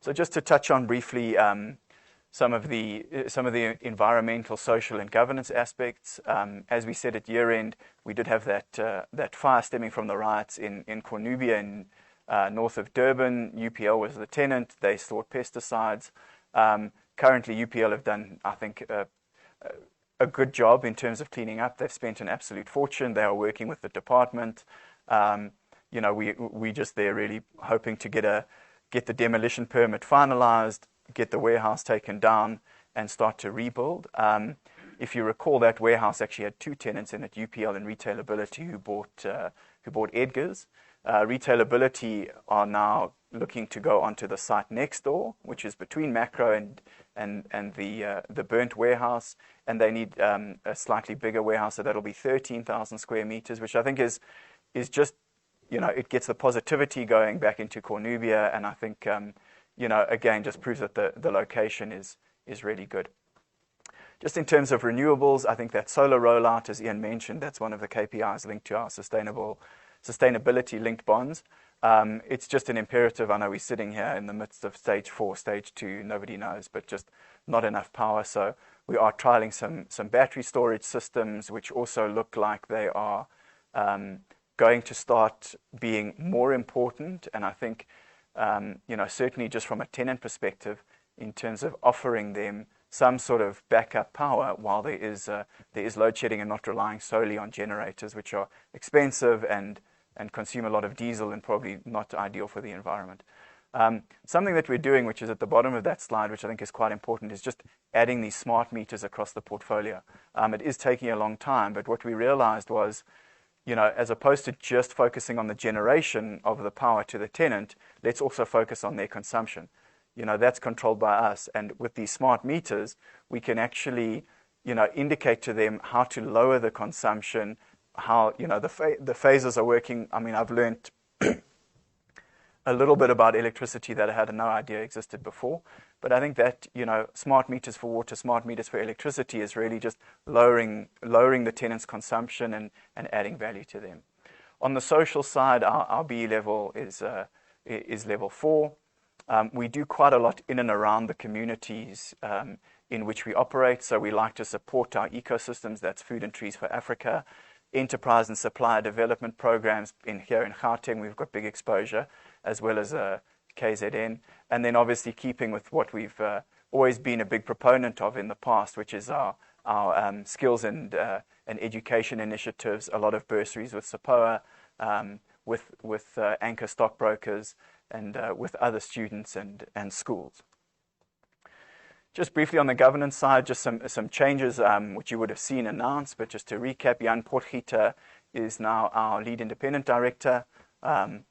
So just to touch on briefly some of the environmental, social, and governance aspects. As we said at year end, we did have that fire stemming from the riots in Cornubia in north of Durban. UPL was the tenant. They stored pesticides. Currently, UPL have done, I think, a good job in terms of cleaning up. They've spent an absolute fortune. They are working with the department. We just there really hoping to get the demolition permit finalized, get the warehouse taken down, and start to rebuild. If you recall, that warehouse actually had 2 tenants in it, UPL and Retailability, who bought Edgar's. Retailability are now looking to go onto the site next door, which is between Macro and the burnt warehouse, and they need a slightly bigger warehouse, so that'll be 13,000 square meters, which I think is just, it gets the positivity going back into Cornubia, and I think, again, just proves that the location is really good. Just in terms of renewables, I think that solar rollout, as Ian mentioned, that's one of the KPIs linked to our sustainability-linked bonds. It's just an imperative. I know we're sitting here in the midst of stage 4, stage 2, nobody knows, but just not enough power. So we are trialing some battery storage systems, which also look like they are going to start being more important. And I think, certainly just from a tenant perspective, in terms of offering them some sort of backup power while there is load shedding and not relying solely on generators, which are expensive and consume a lot of diesel and probably not ideal for the environment. Something that we're doing, which is at the bottom of that slide, which I think is quite important, is just adding these smart meters across the portfolio. It is taking a long time, but what we realized was, as opposed to just focusing on the generation of the power to the tenant, let's also focus on their consumption. That's controlled by us. And with these smart meters, we can actually, indicate to them how to lower the consumption, how, the phases are working. I mean, I've learned a little bit about electricity that I had no idea existed before. But I think that, smart meters for water, smart meters for electricity is really just lowering the tenant's consumption and adding value to them. On the social side, our B level is level 4. We do quite a lot in and around the communities in which we operate. So we like to support our ecosystems. That's Food and Trees for Africa. Enterprise and supplier development programs here in Gauteng. We've got big exposure, as well as KZN. And then obviously keeping with what we've always been a big proponent of in the past, which is our skills and education initiatives, a lot of bursaries with SAPOA, with anchor stockbrokers, and with other students and schools. Just briefly on the governance side, just some changes which you would have seen announced, but just to recap, Jan Potgieter is now our lead independent director. I'm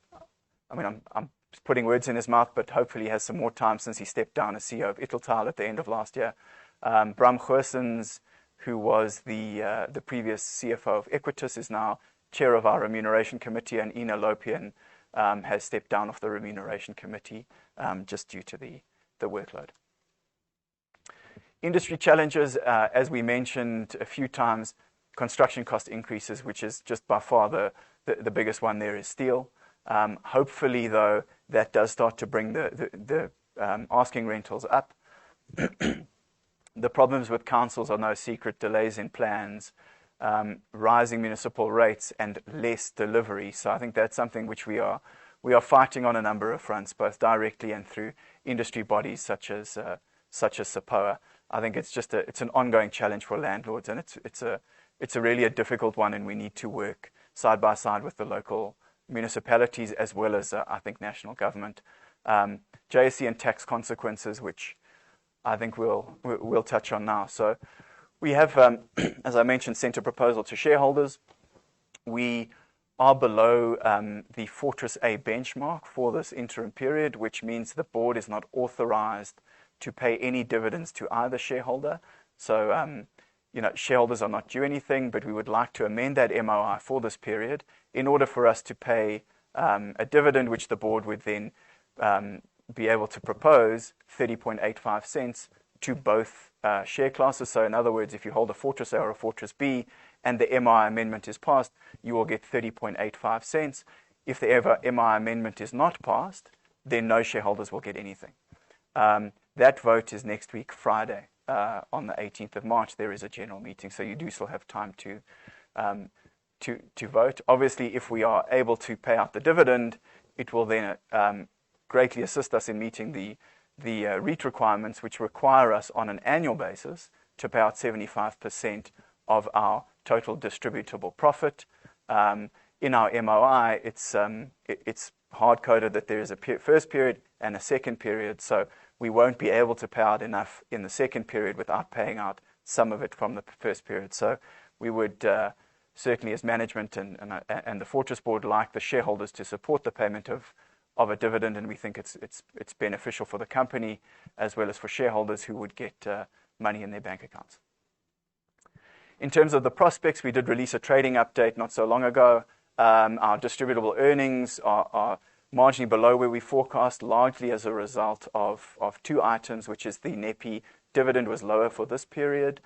putting words in his mouth, but hopefully he has some more time since he stepped down as CEO of Italtal at the end of last year. Bram Goossens, who was the previous CFO of Equitas, is now chair of our remuneration committee, and Ina Lopian has stepped down off the remuneration committee just due to the workload. Industry challenges, as we mentioned a few times, construction cost increases, which is just by far the biggest one there is steel. Hopefully, though, that does start to bring the asking rentals up. The problems with councils are no secret: delays in plans, rising municipal rates, and less delivery. So I think that's something which we are fighting on a number of fronts, both directly and through industry bodies such as SAPOA. I think it's an ongoing challenge for landlords, and it's really a difficult one, and we need to work side by side with the local municipalities as well as I think national government. JSE and tax consequences, which I think we'll touch on now. So we have, as I mentioned, sent a proposal to shareholders. We are below the Fortress A benchmark for this interim period, which means the board is not authorized to pay any dividends to either shareholder. So, shareholders are not due anything, but we would like to amend that MOI for this period in order for us to pay a dividend, which the board would then be able to propose 30.85 cents to both share classes. So in other words, if you hold a Fortress A or a Fortress B and the MI amendment is passed, you will get 30.85 cents. If the MI amendment is not passed, then no shareholders will get anything. That vote is next week, Friday, on the 18th of March. There is a general meeting, so you do still have time to vote. Obviously, if we are able to pay out the dividend, it will then greatly assist us in meeting the REIT requirements, which require us on an annual basis to pay out 75% of our total distributable profit. In our MOI, it's hard-coded that there is a first period and a second period, so we won't be able to pay out enough in the second period without paying out some of it from the first period. So we would certainly as management and the Fortress board like the shareholders to support the payment of a dividend, and we think it's beneficial for the company as well as for shareholders who would get money in their bank accounts. In terms of the prospects, we did release a trading update not so long ago. Our distributable earnings are marginally below where we forecast, largely as a result of two items, which is the NEPI dividend was lower for this period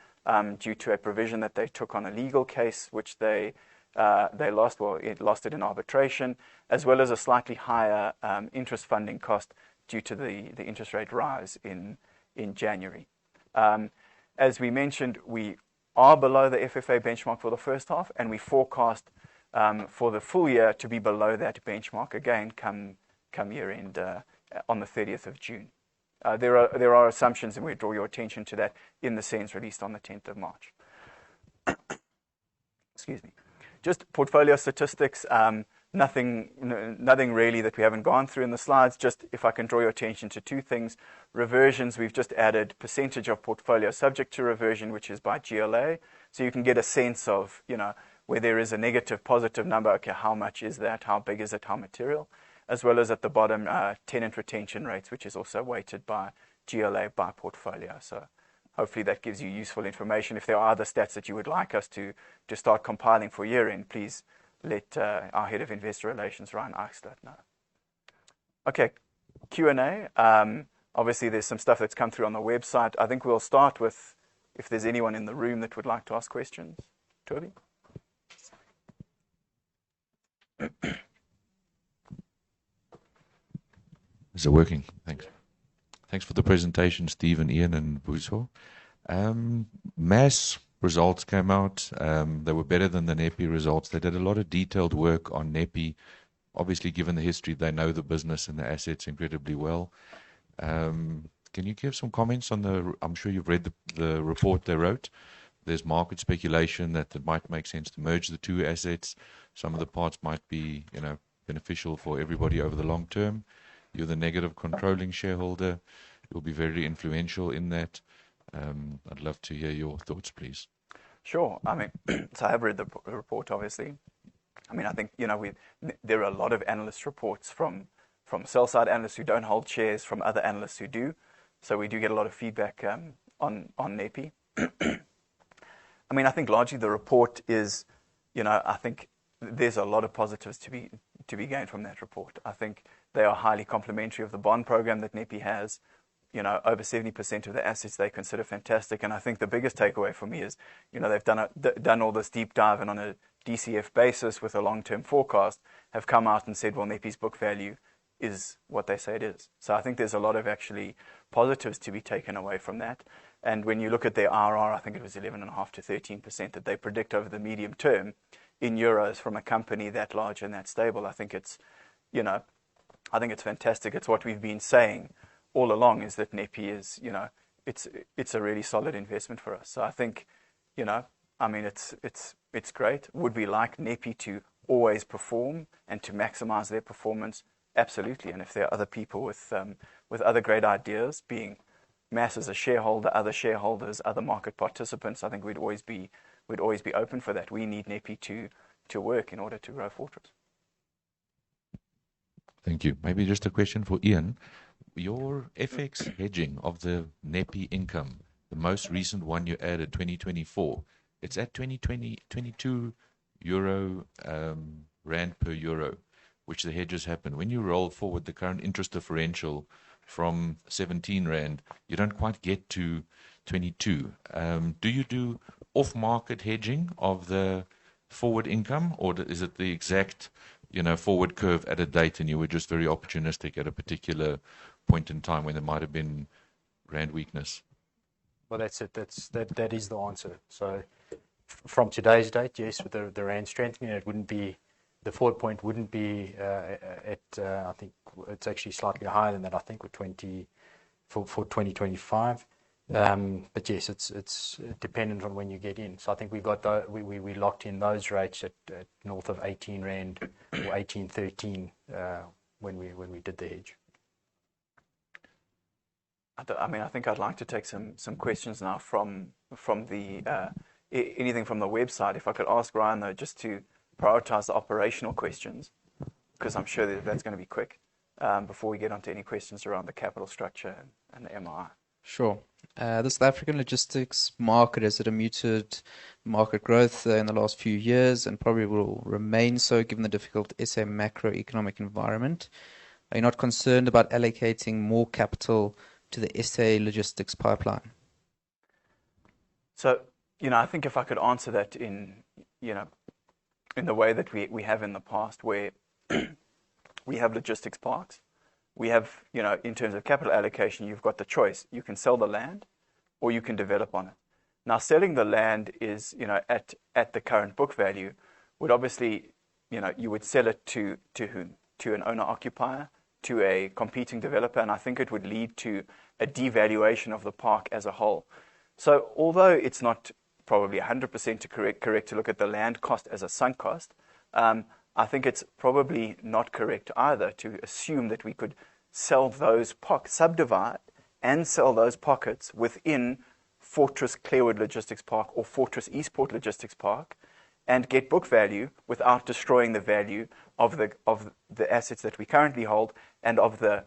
due to a provision that they took on a legal case, which they lost. Well, it lost it in arbitration, as well as a slightly higher interest funding cost due to the interest rate rise in January. As we mentioned, we are below the FFA benchmark for the first half, and we forecast for the full year to be below that benchmark again come year end on the 30th of June. There are assumptions, and we draw your attention to that in the SENS released on the 10th of March. Excuse me. Just portfolio statistics. Nothing really that we haven't gone through in the slides. Just if I can draw your attention to two things. Reversions, we've just added percentage of portfolio subject to reversion, which is by GLA. So you can get a sense of, where there is a negative, positive number, okay, how much is that? How big is it? How material? As well as at the bottom, tenant retention rates, which is also weighted by GLA by portfolio. So hopefully that gives you useful information. If there are other stats that you would like us to start compiling for year end, please let our head of investor relations, Ryan Eichstadt, know. Okay, Q&A. Obviously, there's some stuff that's come through on the website. I think we'll start with if there's anyone in the room that would like to ask questions. Toby? Is it working? Thanks. Thanks for the presentation, Steve and Ian and Buzo. MAS results came out. They were better than the NEPI results. They did a lot of detailed work on NEPI. Obviously, given the history, they know the business and the assets incredibly well. Can you give some comments on I'm sure you've read the report they wrote. There's market speculation that it might make sense to merge the two assets. Some of the parts might be, beneficial for everybody over the long term. You're the negative controlling shareholder. You'll be very influential in that. I'd love to hear your thoughts, please. Sure. So I have read the report, obviously. I think, there are a lot of analyst reports from sell-side analysts who don't hold shares, from other analysts who do. So we do get a lot of feedback on NEPI. I think largely the report is, I think there's a lot of positives to be gained from that report. I think they are highly complimentary of the bond program that NEPI has. Over 70% of the assets they consider fantastic. And I think the biggest takeaway for me is, they've done all this deep dive, and on a DCF basis with a long-term forecast have come out and said, well, NEPI's book value is what they say it is. So I think there's a lot of actually positives to be taken away from that. And when you look at their IRR, I think it was 11.5% to 13% that they predict over the medium term in euros from a company that large and that stable. I think it's fantastic. It's what we've been saying all along, is that NEPI is, it's a really solid investment for us. So I think, it's great. Would we like NEPI to always perform and to maximize their performance? Absolutely. And if there are other people with other great ideas, being MAS as a shareholder, other shareholders, other market participants, I think we'd always be open for that. We need NEPI to work in order to grow Fortress. Thank you. Maybe just a question for Ian. Your FX hedging of the NEPI income, the most recent one you added, 2024, it's at 22 euro rand per euro, which the hedges happen. When you roll forward the current interest differential from 17 rand, you don't quite get to 22. Do you do off-market hedging of the forward income, or is it the exact forward curve at a date, and you were just very opportunistic at a particular point in time when there might have been rand weakness? Well, that's it. That is the answer. So from today's date, yes, with the rand strengthening, the forward point wouldn't be at, I think it's actually slightly higher than that, I think, for 2025. But yes, it's dependent on when you get in. So I think we locked in those rates at north of 18 rand or 18.13 when we did the hedge. I think I'd like to take some questions now from the anything from the website. If I could ask Ryan, though, just to prioritize the operational questions, because I'm sure that's going to be quick, before we get onto any questions around the capital structure and the MRI. Sure. The South African logistics market has had a muted market growth in the last few years and probably will remain so given the difficult SA macroeconomic environment. Are you not concerned about allocating more capital to the SA logistics pipeline? So, I think if I could answer that in the way that we have in the past, where we have logistics parks, we have, in terms of capital allocation, you've got the choice. You can sell the land or you can develop on it. Now, selling the land is, at the current book value, would obviously, you would sell it to whom? To an owner-occupier, to a competing developer, and I think it would lead to a devaluation of the park as a whole. So although it's not probably 100% correct to look at the land cost as a sunk cost, I think it's probably not correct either to assume that we could sell those subdivide and sell those pockets within Fortress Clearwood Logistics Park or Fortress Eastport Logistics Park and get book value without destroying the value of the assets that we currently hold and of the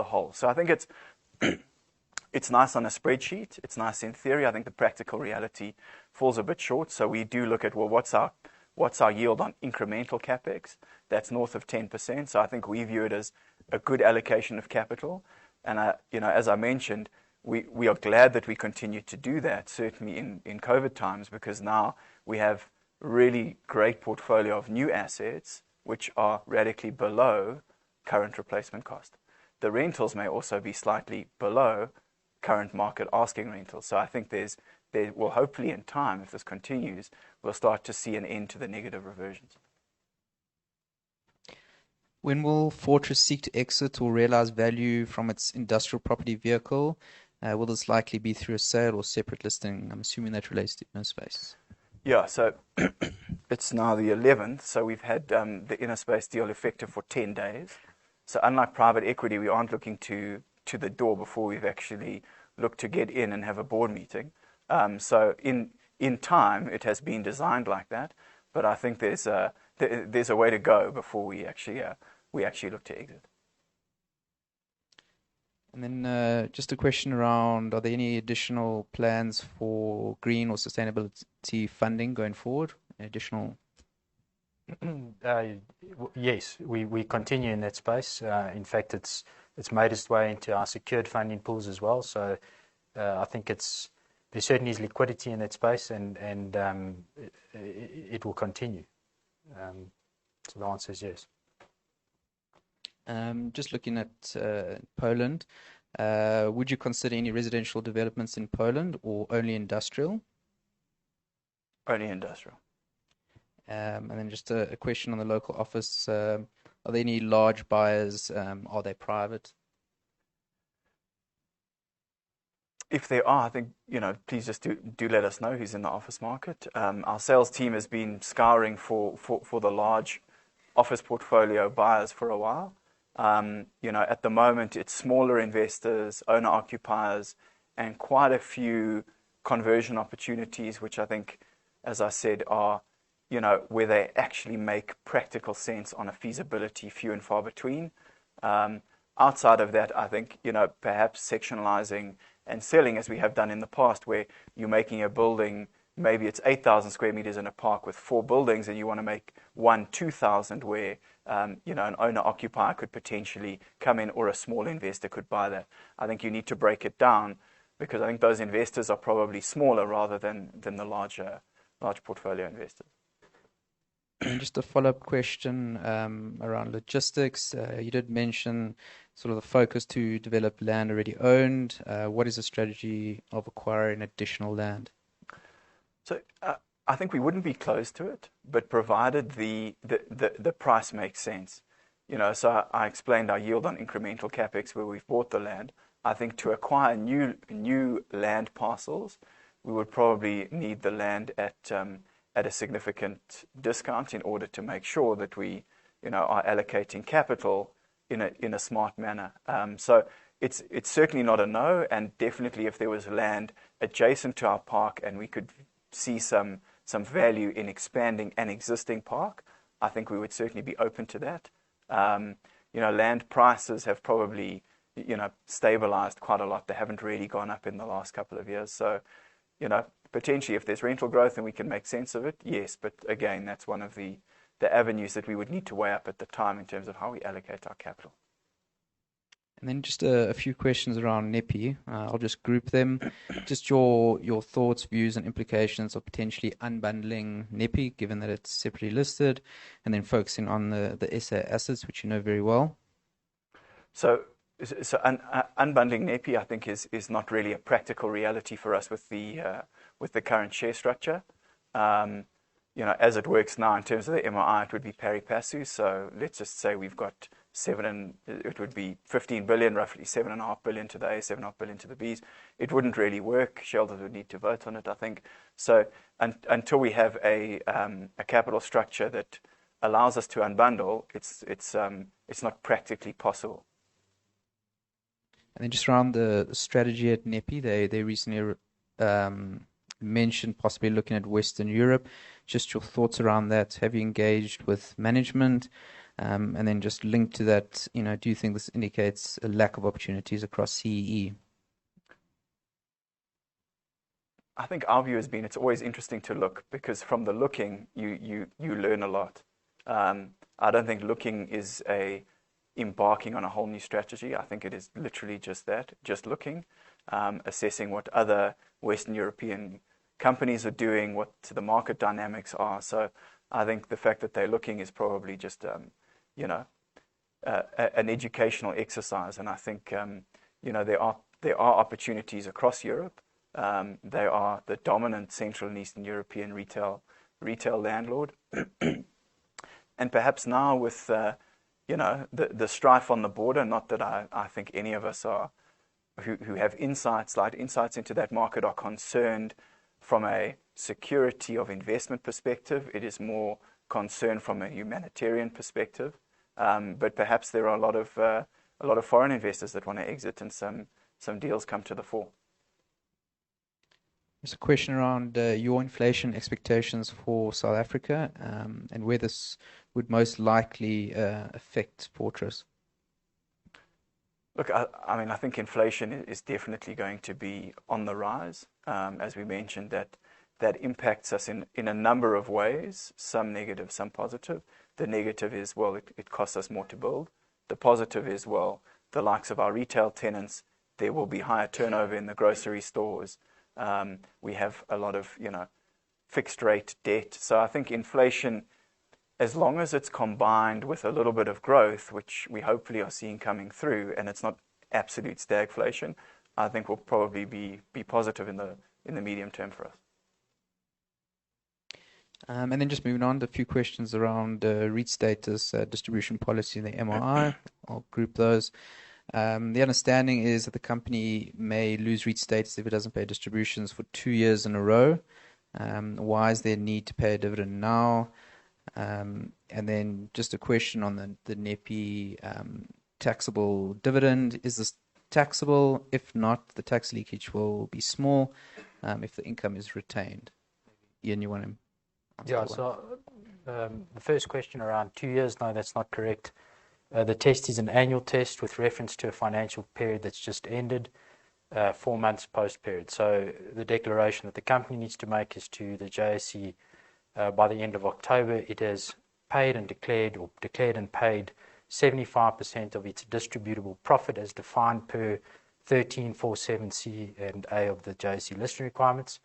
whole. So I think it's nice on a spreadsheet. It's nice in theory. I think the practical reality falls a bit short. So we do look at, well, what's our yield on incremental capex? That's north of 10%. So I think we view it as a good allocation of capital. And as I mentioned, we are glad that we continue to do that, certainly in COVID times, because now we have really great portfolio of new assets which are radically below current replacement cost. The rentals may also be slightly below current market asking rentals. So I think there will hopefully in time, if this continues, we'll start to see an end to the negative reversions. When will Fortress seek to exit or realize value from its industrial property vehicle? Will this likely be through a sale or separate listing? I'm assuming that relates to InnerSpace. Yeah, so it's now the 11th, so we've had the InnerSpace deal effective for 10 days. So unlike private equity, we aren't looking to the door before we've actually looked to get in and have a board meeting. So in time, it has been designed like that, but I think there's a way to go before we actually look to exit. And then just a question around, are there any additional plans for green or sustainability funding going forward? Additional? Yes, we continue in that space. In fact, it's made its way into our secured funding pools as well. So I think there certainly is liquidity in that space, and it will continue. So the answer is yes. Just looking at Poland, would you consider any residential developments in Poland or only industrial? Only industrial. And then just a question on the local office. Are there any large buyers? Are they private? If there are, I think, please just do let us know who's in the office market. Our sales team has been scouring for the large office portfolio buyers for a while. At the moment, it's smaller investors, owner-occupiers, and quite a few conversion opportunities, which I think, as I said, are, where they actually make practical sense on a feasibility, few and far between. Outside of that, I think, perhaps sectionalizing and selling, as we have done in the past, where you're making a building, maybe it's 8,000 square meters in a park with 4 buildings, and you want to make one 2,000 where, an owner-occupier could potentially come in or a small investor could buy that. I think you need to break it down because I think those investors are probably smaller rather than the large portfolio investors. And just a follow-up question around logistics. You did mention sort of the focus to develop land already owned. What is the strategy of acquiring additional land? So I think we wouldn't be close to it, but provided the price makes sense. So I explained our yield on incremental capex where we've bought the land. I think to acquire new land parcels, we would probably need the land at a significant discount in order to make sure that we, are allocating capital in a smart manner. So it's certainly not a no, and definitely if there was land adjacent to our park and we could see some value in expanding an existing park, I think we would certainly be open to that. Land prices have probably, stabilized quite a lot. They haven't really gone up in the last couple of years. So, potentially if there's rental growth and we can make sense of it, yes. But again, that's one of the avenues that we would need to weigh up at the time in terms of how we allocate our capital. And then just a few questions around NEPI. I'll just group them. Just your thoughts, views, and implications of potentially unbundling NEPI, given that it's separately listed, and then focusing on the SA assets, which you know very well. So unbundling NEPI, I think, is not really a practical reality for us with the current share structure. As it works now in terms of the MOI, it would be pari passu. So let's just say we've got it would be 15 billion, roughly 7.5 billion to the A, 7.5 billion to the Bs. It wouldn't really work. Shareholders would need to vote on it, I think. So until we have a capital structure that allows us to unbundle, it's not practically possible. And then just around the strategy at NEPI, they recently mentioned possibly looking at Western Europe. Just your thoughts around that. Have you engaged with management? And then just linked to that, do you think this indicates a lack of opportunities across CEE? I think our view has been it's always interesting to look, because from the looking, you learn a lot. I don't think looking is embarking on a whole new strategy. I think it is literally just that, just looking, assessing what other Western European companies are doing, what the market dynamics are. So I think the fact that they're looking is probably just, an educational exercise. And I think, there are opportunities across Europe. They are the dominant Central and Eastern European retail landlord. And perhaps now with, the strife on the border, not that I think any of us are, who have slight insights into that market, are concerned from a security of investment perspective. It is more concern from a humanitarian perspective. But perhaps there are a lot of foreign investors that want to exit, and some deals come to the fore. There's a question around your inflation expectations for South Africa, and where this would most likely affect Fortress. Look, I think inflation is definitely going to be on the rise. As we mentioned, that impacts us in a number of ways, some negative, some positive. The negative is, well, it costs us more to build. The positive is, well, the likes of our retail tenants, there will be higher turnover in the grocery stores. We have a lot of, fixed rate debt. So I think inflation, as long as it's combined with a little bit of growth, which we hopefully are seeing coming through, and it's not absolute stagflation, I think will probably be positive in the medium term for us. And then just moving on to a few questions around REIT status, distribution policy, and the MOI. I'll group those. The understanding is that the company may lose REIT status if it doesn't pay distributions for 2 years in a row. Why is there a need to pay a dividend now? And then just a question on the NEPI taxable dividend. Is this taxable? If not, the tax leakage will be small if the income is retained. Ian, you want to? Yeah, so the first question around 2 years, no, that's not correct. The test is an annual test with reference to a financial period that's just ended, 4 months post-period. So the declaration that the company needs to make is to the JSE by the end of October. It has paid and declared, or declared and paid 75% of its distributable profit as defined per 1347C and A of the JSE listing requirements.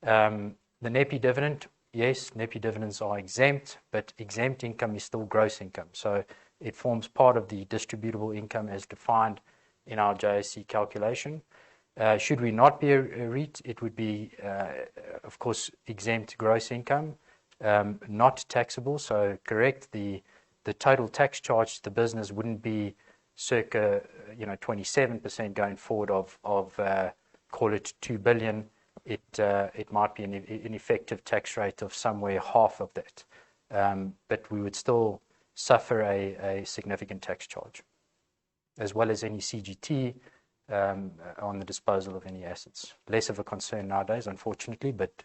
The NEPI dividend, yes, NEPI dividends are exempt, but exempt income is still gross income. So it forms part of the distributable income as defined in our JSE calculation. Should we not be a REIT, it would be, of course, exempt gross income, not taxable. So correct, the total tax charge to the business wouldn't be circa 27% going forward of call it 2 billion. It might be an effective tax rate of somewhere half of that, but we would still suffer a significant tax charge, as well as any CGT on the disposal of any assets. Less of a concern nowadays, unfortunately, but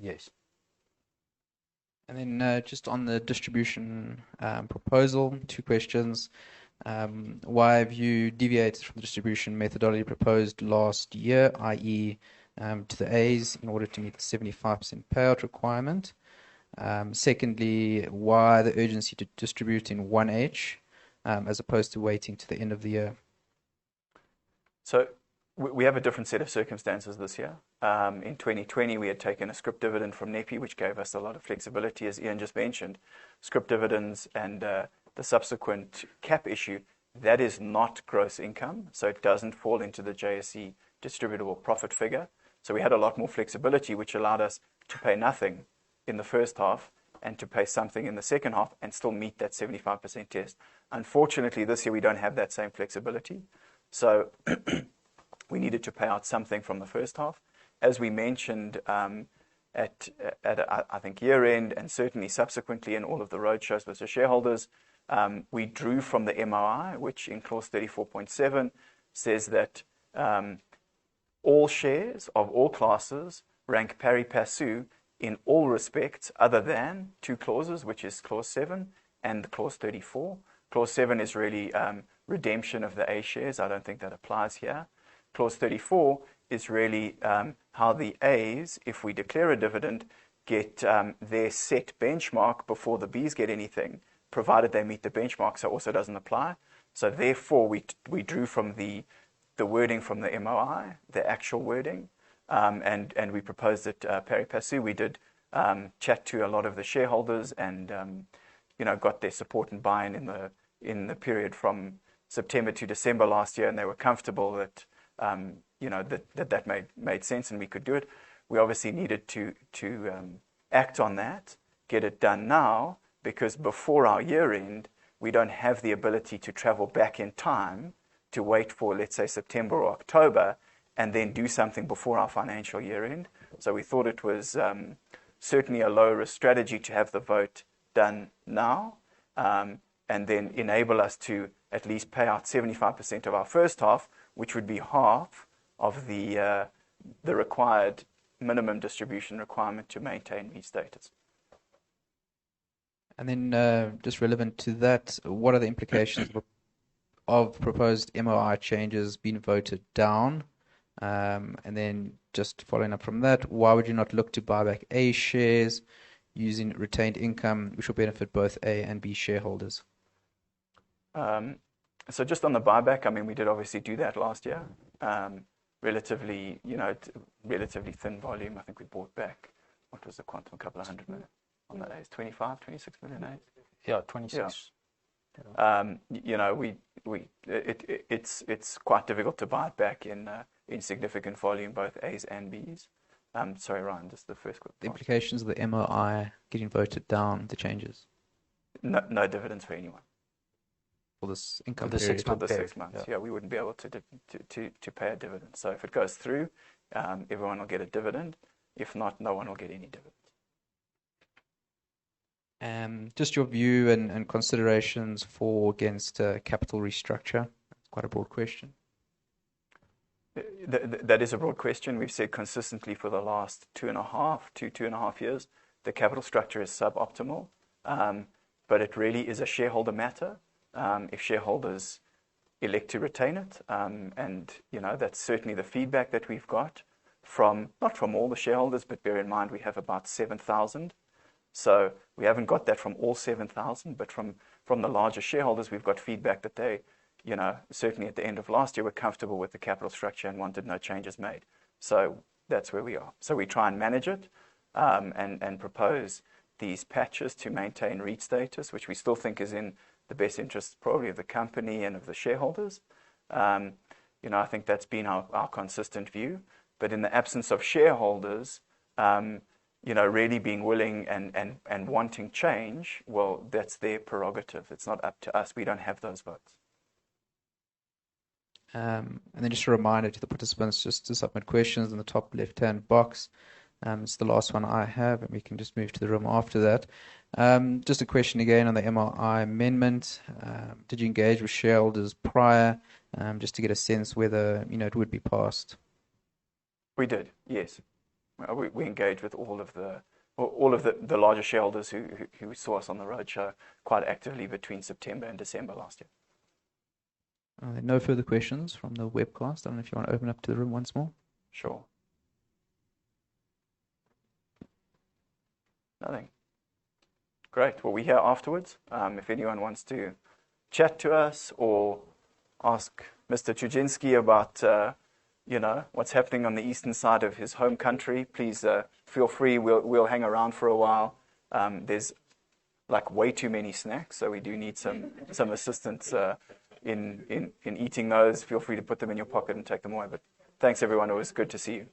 Yes. And then just on the distribution proposal, two questions. Why have you deviated from the distribution methodology proposed last year, i.e., to the A's, in order to meet the 75% payout requirement? Secondly, why the urgency to distribute in 1H as opposed to waiting to the end of the year? So we have a different set of circumstances this year. In 2020, we had taken a scrip dividend from NEPI, which gave us a lot of flexibility, as Ian just mentioned. Scrip dividends and the subsequent cap issue, that is not gross income, so it doesn't fall into the JSE distributable profit figure. So we had a lot more flexibility, which allowed us to pay nothing in the first half and to pay something in the second half and still meet that 75% test. Unfortunately, this year we don't have that same flexibility. So we needed to pay out something from the first half. As we mentioned at I think year end and certainly subsequently in all of the roadshows with the shareholders, we drew from the MOI, which in clause 34.7 says that all shares of all classes rank pari passu in all respects other than two clauses, which is clause 7 and clause 34. Clause 7 is really redemption of the A shares. I don't think that applies here. Clause 34 is really how the A's, if we declare a dividend, get their set benchmark before the B's get anything, provided they meet the benchmark, so also doesn't apply. So therefore, we drew from the wording from the MOI, the actual wording, and we proposed it pari passu. We did chat to a lot of the shareholders and got their support and buy-in in the period from September to December last year, and they were comfortable that that made sense and we could do it. We obviously needed to act on that, get it done now, because before our year end, we don't have the ability to travel back in time to wait for, let's say, September or October and then do something before our financial year end. So we thought it was certainly a low-risk strategy to have the vote done now and then enable us to at least pay out 75% of our first half, which would be half of the required minimum distribution requirement to maintain REIT status. And then just relevant to that, what are the implications of proposed MOI changes being voted down? And then just following up from that, why would you not look to buy back A shares using retained income, which will benefit both A and B shareholders? So just on the buyback, I mean, we did obviously do that last year. Relatively thin volume. I think we bought back, what was the quantum? A couple of 100 million on that A's, 25, 26 million A's. Yeah, 26. Yeah. It's quite difficult to buy it back in significant volume, both A's and B's. Sorry, Ryan, just the first quick. The implications of the MOI getting voted down, the changes. No dividends for anyone. For this income For the period. 6 month For the period. 6 months, yeah, we wouldn't be able to pay a dividend. So if it goes through, everyone will get a dividend. If not, no one will get any dividend. Just your view and considerations for against capital restructure. It's quite a broad question. That is a broad question. We've said consistently for the last 2.5 years, the capital structure is suboptimal, but it really is a shareholder matter. If shareholders elect to retain it, and that's certainly the feedback that we've got from, not from all the shareholders, but bear in mind we have about 7,000. So we haven't got that from all 7,000, but from the larger shareholders, we've got feedback that they, certainly at the end of last year, were comfortable with the capital structure and wanted no changes made. So that's where we are. So we try and manage it and propose these patches to maintain REIT status, which we still think is in the best interest probably of the company and of the shareholders. I think that's been our consistent view. But in the absence of shareholders, really being willing and wanting change, well, that's their prerogative. It's not up to us. We don't have those votes. And then just a reminder to the participants just to submit questions in the top left-hand box. It's the last one I have, and we can just move to the room after that. Just a question again on the MOI amendment. Did you engage with shareholders prior, just to get a sense whether it would be passed? We did, yes. We engage with all of the larger shareholders who saw us on the roadshow quite actively between September and December last year. No further questions from the webcast. I don't know if you want to open up to the room once more. Sure. Nothing. Great. Well, we're here afterwards. If anyone wants to chat to us or ask Mr. Chujinski about, what's happening on the eastern side of his home country, please feel free. We'll hang around for a while. There's like way too many snacks, so we do need some assistance in eating those. Feel free to put them in your pocket and take them away. But thanks, everyone. It was good to see you.